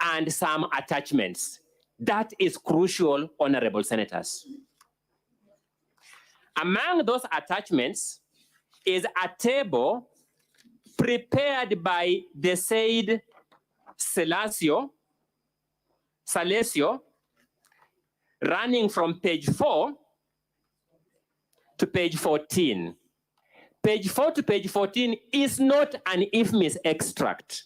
and some attachments. That is crucial, honorable senators. Among those attachments is a table prepared by the said Salesio, running from page 4 to page 14. Page 4 to page 14 is not an IFMIS extract.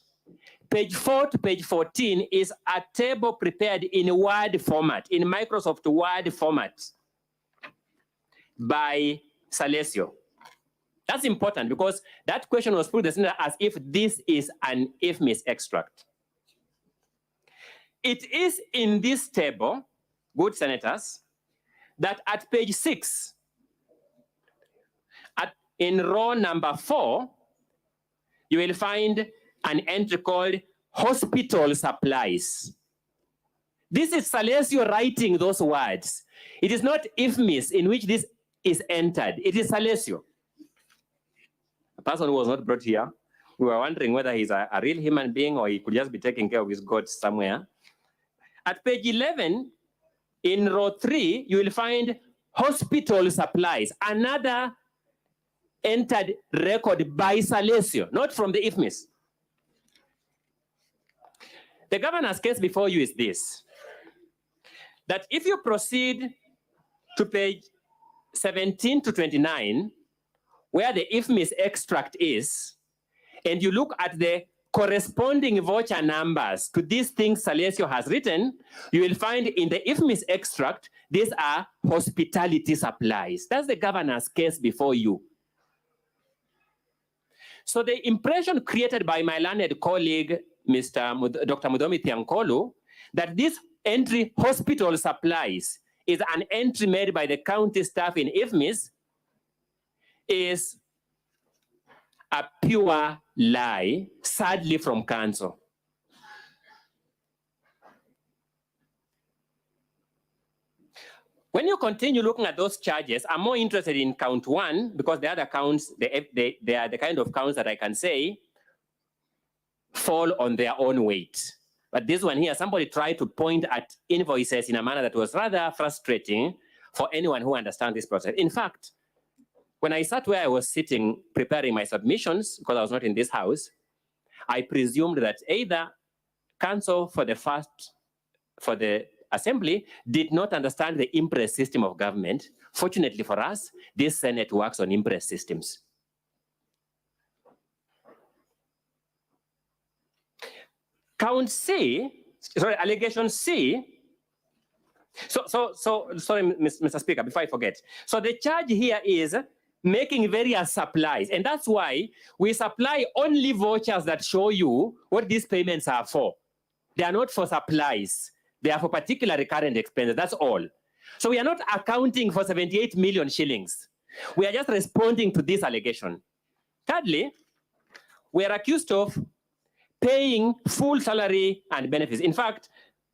Page 4 to page 14 is a table prepared in Word format, in Microsoft Word format by Salesio. That's important because that question was put to the senator as if this is an IFMIS extract. It is in this table, good senators, that at page 6, in row number 4, you will find an entry called hospital supplies. This is Salesio writing those words. It is not IFMIS in which this is entered. It is Salesio. A person who was not brought here, we were wondering whether he's a real human being or he could just be taking care of his God somewhere. At page 11, in row 3, you will find hospital supplies, another entered record by Salesio, not from the IFMIS. The governor's case before you is this, that if you proceed to page 17 to 29, where the IFMIS extract is, and you look at the corresponding voucher numbers to these things Salesio has written, you will find in the IFMIS extract, these are hospitality supplies. That's the governor's case before you. So the impression created by my learned colleague, Dr. Mudomi Thiankolu, that this entry hospital supplies is an entry made by the county staff in IFMIS is a pure lie, sadly from council. When you continue looking at those charges, I'm more interested in count 1 because the other counts, they are the kind of counts that I can say fall on their own weight. But this one here, somebody tried to point at invoices in a manner that was rather frustrating for anyone who understands this process. In fact, when I sat where I was sitting preparing my submissions, because I was not in this house, I presumed that either counsel for the assembly did not understand the impress system of government. Fortunately for us, this Senate works on impress systems. Count C, sorry, allegation C. Sorry, Mr. Speaker, before I forget. So the charge here is making various supplies, and that's why we supply only vouchers that show you what these payments are for. They are not for supplies. They are for particular recurrent expenses, that's all. So we are not accounting for 78 million shillings. We are just responding to this allegation. Thirdly, we are accused of paying full salary and benefits. In fact,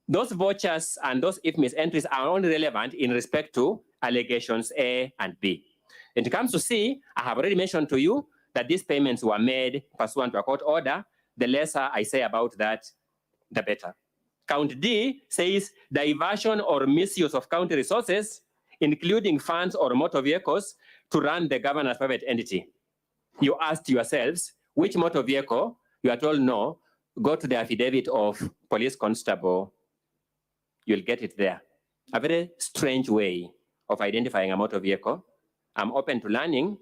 those vouchers and those IFMIS entries are only relevant in respect to allegations A and B. When it comes to C, I have already mentioned to you that these payments were made pursuant to a court order. The lesser I say about that, the better. Count D says diversion or misuse of county resources, including funds or motor vehicles, to run the governor's private entity. You asked yourselves, which motor vehicle? You are told no. Go to the affidavit of police constable. You'll get it there. A very strange way of identifying a motor vehicle. I'm open to learning.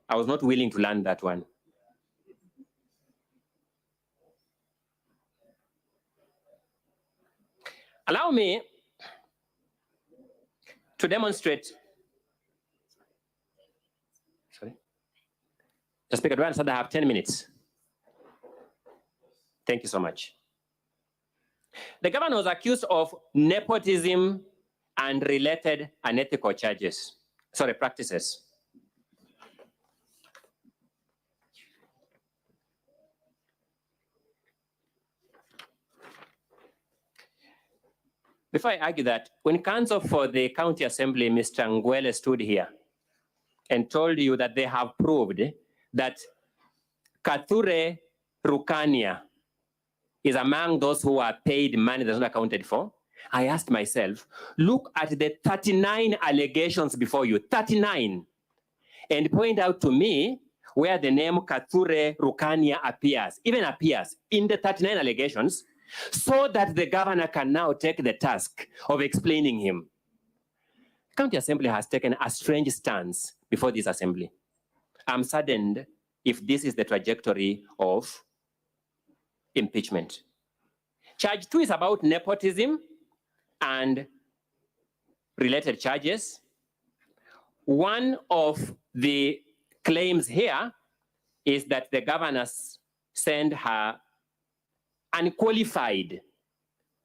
I was not willing to learn that one. Allow me to demonstrate. Sorry? Mr. Speaker, do I understand I have 10 minutes? Thank you so much. The governor was accused of nepotism and related unethical practices. Before I argue that, when counsel for the county assembly, Mr. Ngwele, stood here and told you that they have proved that Kathure Rukania is among those who are paid money that's not accounted for, I asked myself, look at the 39 allegations before you, 39, and point out to me where the name Kathure Rukania appears in the 39 allegations, so that the governor can now take the task of explaining him. County Assembly has taken a strange stance before this assembly. I'm saddened if this is the trajectory of impeachment. Charge 2 is about nepotism and related charges. One of the claims here is that the governors send her unqualified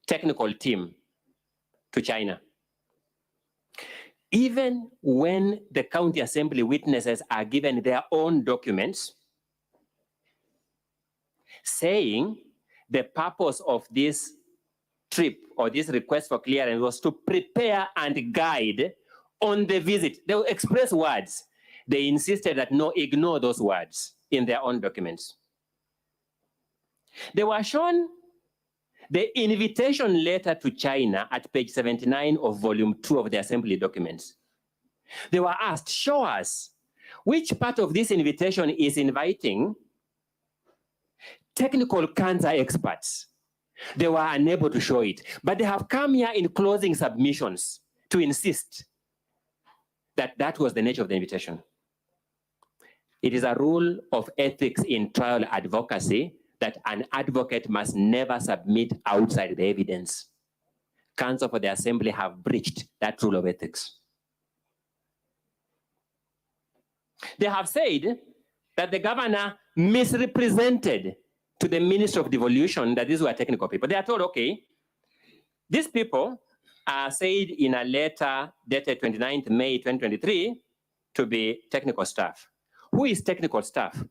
technical team to China. Even when the county assembly witnesses are given their own documents saying the purpose of this trip or this request for clearance was to prepare and guide on the visit, they will express words. They insisted that no, ignore those words in their own documents. They were shown the invitation letter to China at page 79 of volume 2 of the assembly documents. They were asked, show us which part of this invitation is inviting technical cancer experts. They were unable to show it, but they have come here in closing submissions to insist that that was the nature of the invitation. It is a rule of ethics in trial advocacy that an advocate must never submit outside the evidence. Counsel for the assembly have breached that rule of ethics. They have said that the governor misrepresented to the Minister of Devolution that these were technical people. They are told, okay, these people are said in a letter dated 29th May 2023 to be technical staff. Who is technical staff?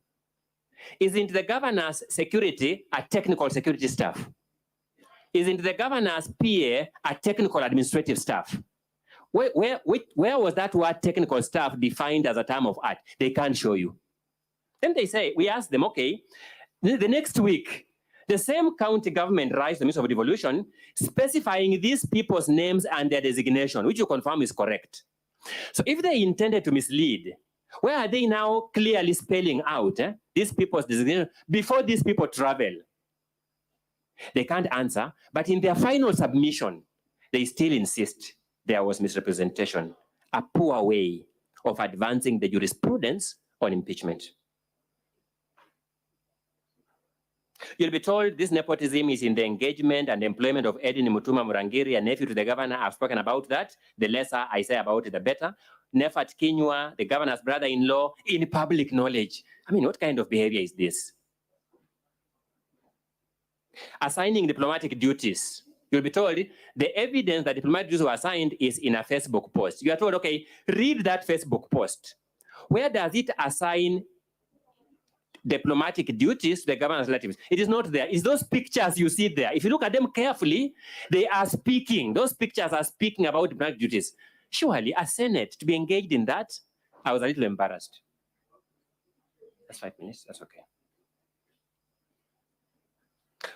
Isn't the governor's security a technical security staff? Isn't the governor's PA a technical administrative staff? Where was that word technical staff defined as a term of art? They can't show you. Then they say, we ask them, okay, the next week, the same county government writes the Minister of Devolution specifying these people's names and their designation, which you confirm is correct. So if they intended to mislead, where are they now clearly spelling out these people's designation before these people travel? They can't answer, but in their final submission, they still insist there was misrepresentation, a poor way of advancing the jurisprudence on impeachment. You'll be told this nepotism is in the engagement and employment of Edwin Mutuma Murangiri, a nephew to the governor. I've spoken about that. The lesser I say about it, the better. Nefat Kinyua, the governor's brother-in-law, in public knowledge. I mean, what kind of behavior is this? Assigning diplomatic duties. You'll be told the evidence that diplomatic duties were assigned is in a Facebook post. You are told, okay, read that Facebook post. Where does it assign diplomatic duties to the governor's relatives? It is not there. It's those pictures you see there. If you look at them carefully, they are speaking. Those pictures are speaking about diplomatic duties. Surely, a Senate to be engaged in that, I was a little embarrassed. That's 5 minutes. That's okay.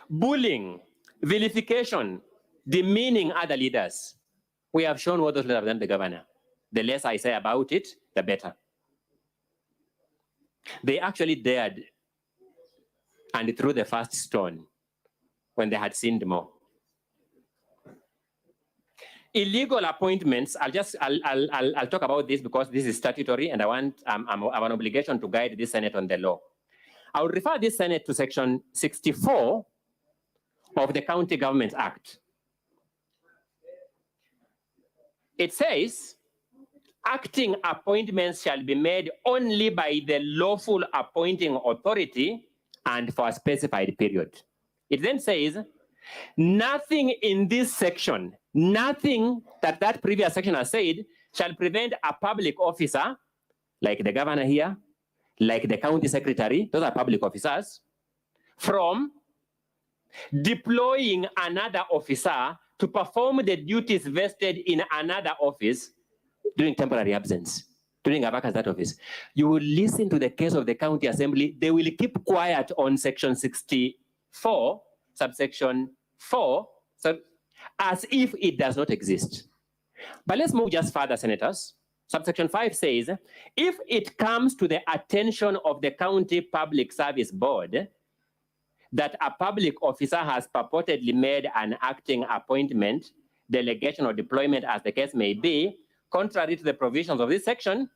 Bullying, vilification, demeaning other leaders. We have shown what those leaders have done to the governor. The less I say about it, the better. They actually dared and threw the first stone when they had sinned more. Illegal appointments, I'll talk about this because this is statutory and I have an obligation to guide this Senate on the law. I will refer this Senate to section 64 of the County Government Act. It says, acting appointments shall be made only by the lawful appointing authority and for a specified period. It then says, nothing in this section, nothing that previous section has said shall prevent a public officer, like the governor here, like the county secretary, those are public officers, from deploying another officer to perform the duties vested in another office during temporary absence, during a vacant that office. You will listen to the case of the county assembly. They will keep quiet on section 64, subsection 4, as if it does not exist. But let's move just further, senators. Subsection 5 says, if it comes to the attention of the County Public Service Board that a public officer has purportedly made an acting appointment, delegation, or deployment, as the case may be, contrary to the provisions of this section,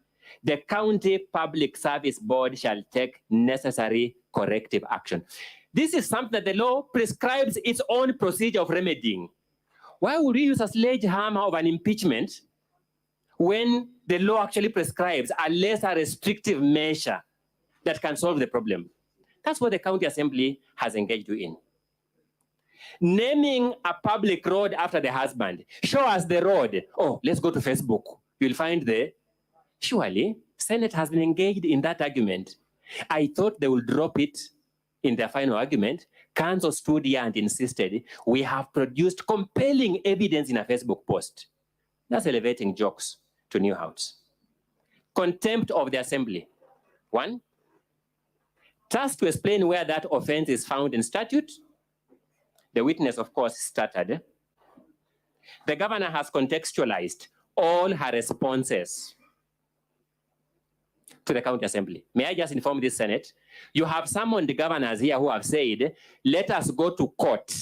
the County Public Service Board shall take necessary corrective action. This is something that the law prescribes its own procedure of remedying. Why would we use a sledgehammer of an impeachment when the law actually prescribes a lesser restrictive measure that can solve the problem? That's what the county assembly has engaged you in. Naming a public road after the husband. Show us the road. Oh, let's go to Facebook. You'll find surely, Senate has been engaged in that argument. I thought they would drop it in their final argument. Council stood here and insisted, we have produced compelling evidence in a Facebook post. That's elevating jokes to new heights. Contempt of the assembly. 1, task to explain where that offense is found in statute. The witness, of course, stuttered. The governor has contextualized all her responses to the county assembly. May I just inform this Senate? You have summoned the governors here who have said, let us go to court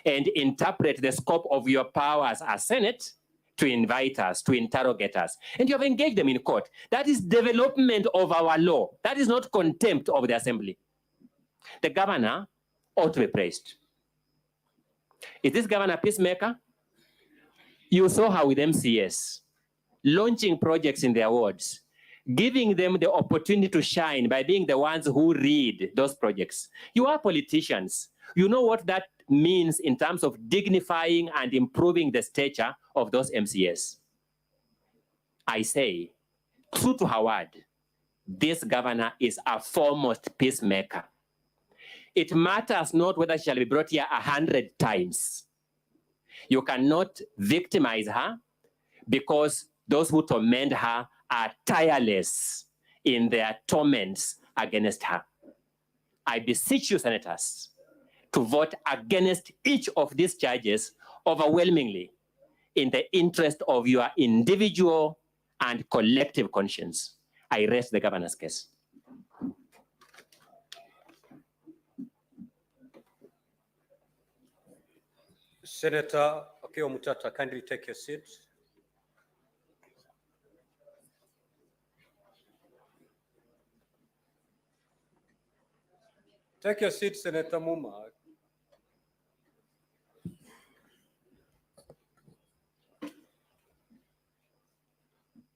and interpret the scope of your powers as Senate to invite us, to interrogate us. And you have engaged them in court. That is development of our law. That is not contempt of the assembly. The governor ought to be praised. Is this governor a peacemaker? You saw her with MCS, launching projects in their wards, giving them the opportunity to shine by being the ones who read those projects. You are politicians. You know what that means in terms of dignifying and improving the stature of those MCS. I say, true to her word, this governor is a foremost peacemaker. It matters not whether she shall be brought here 100 times. You cannot victimize her because those who torment her are tireless in their torments against her. I beseech you, senators, to vote against each of these charges overwhelmingly in the interest of your individual and collective conscience. I rest the governor's case. Senator Okiya Omutata, kindly take your seat. Take your seat, Senator Muma.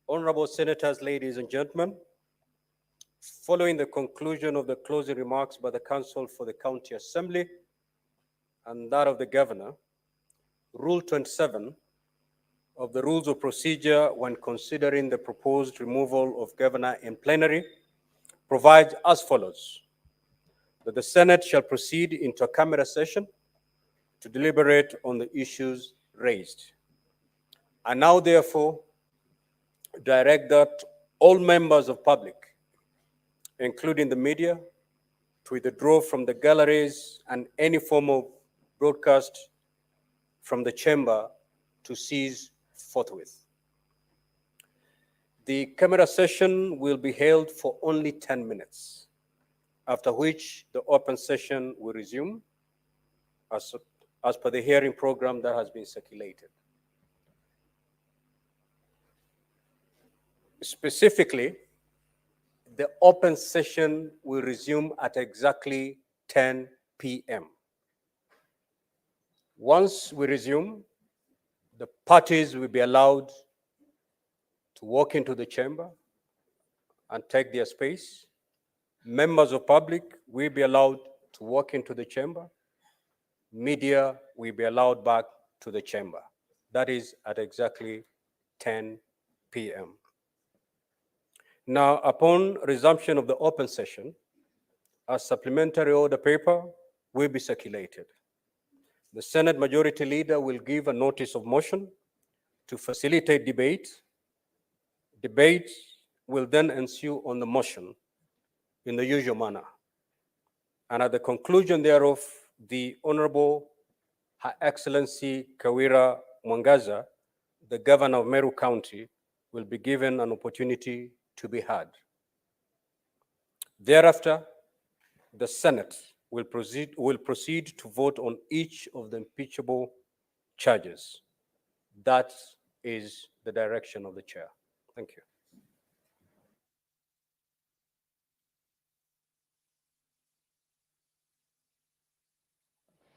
Honorable Senators, ladies and gentlemen, following the conclusion of the closing remarks by the Counsel for the County Assembly and that of the Governor, Rule 27 of the Rules of Procedure when considering the proposed removal of Governor in plenary provides as follows: that the Senate shall proceed into a camera session to deliberate on the issues raised. I now therefore direct that all members of public, including the media, to withdraw from the galleries and any form of broadcast from the chamber to cease forthwith. The camera session will be held for only 10 minutes, after which the open session will resume as per the hearing program that has been circulated. Specifically, the open session will resume at exactly 10 p.m. Once we resume, the parties will be allowed to walk into the chamber and take their space. Members of public will be allowed to walk into the chamber. Media will be allowed back to the chamber. That is at exactly 10 p.m. Now, upon resumption of the open session, a supplementary order paper will be circulated. The Senate Majority Leader will give a notice of motion to facilitate debate. Debate will then ensue on the motion in the usual manner. And at the conclusion thereof, the Honorable Her Excellency Kawira Mwangaza, the Governor of Meru County, will be given an opportunity to be heard. Thereafter, the Senate will proceed to vote on each of the impeachable charges. That is the direction of the chair. Thank you.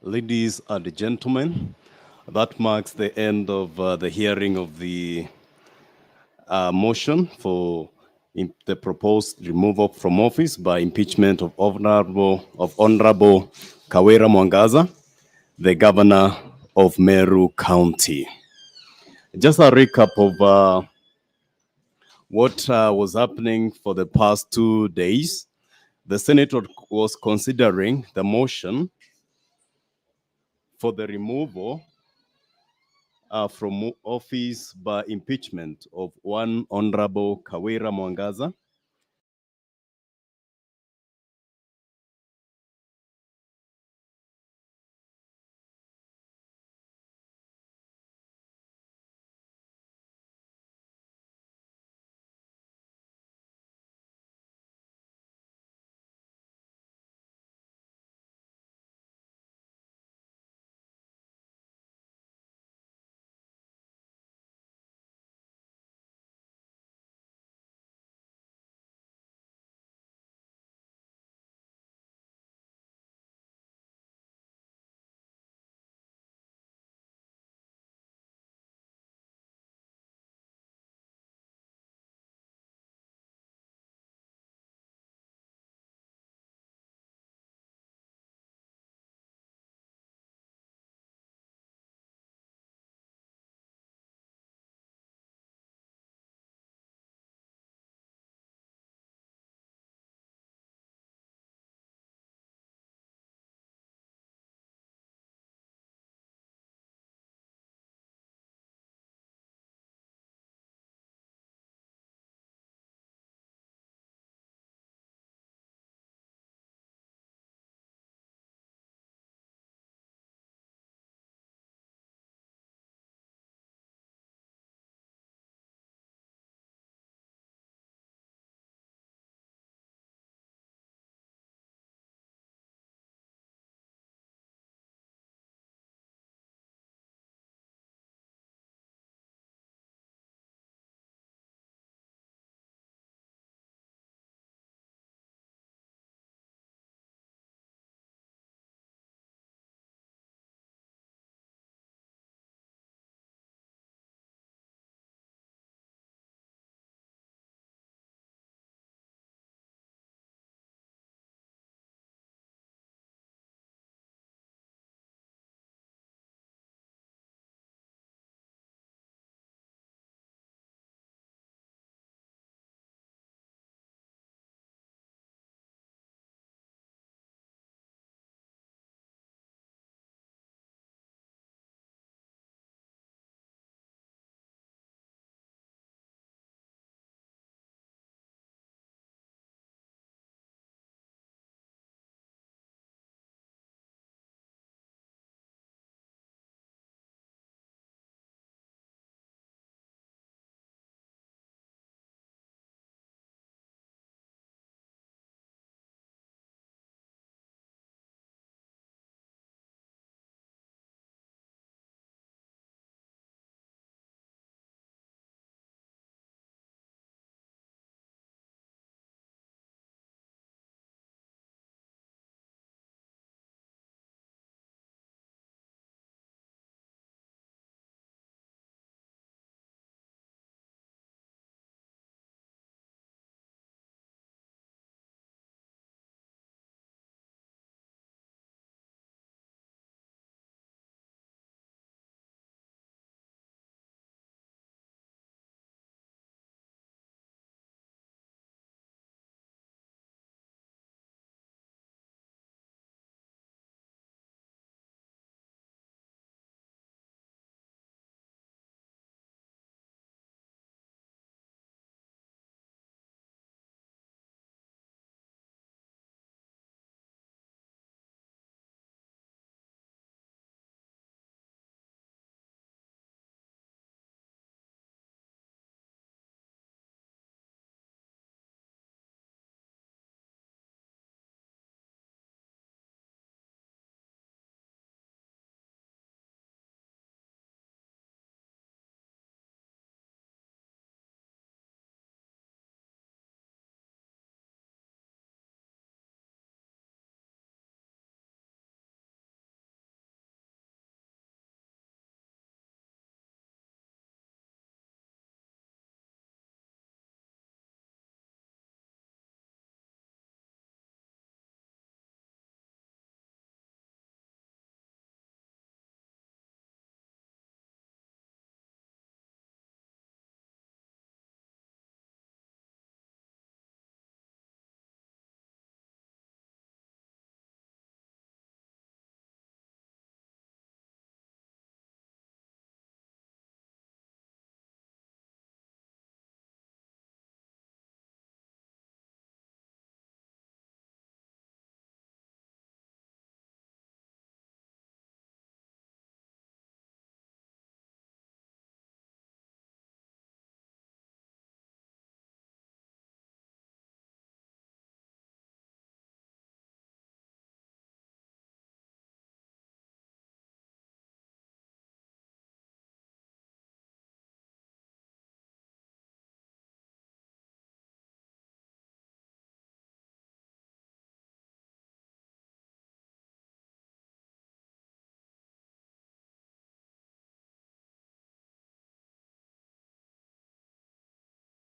Ladies and gentlemen, that marks the end of the hearing of the motion for the proposed removal from office by impeachment of Honorable Kawira Mwangaza, the Governor of Meru County. Just a recap of what was happening for the past 2 days. The Senate was considering the motion for the removal from office by impeachment of one Honorable Kawira Mwangaza,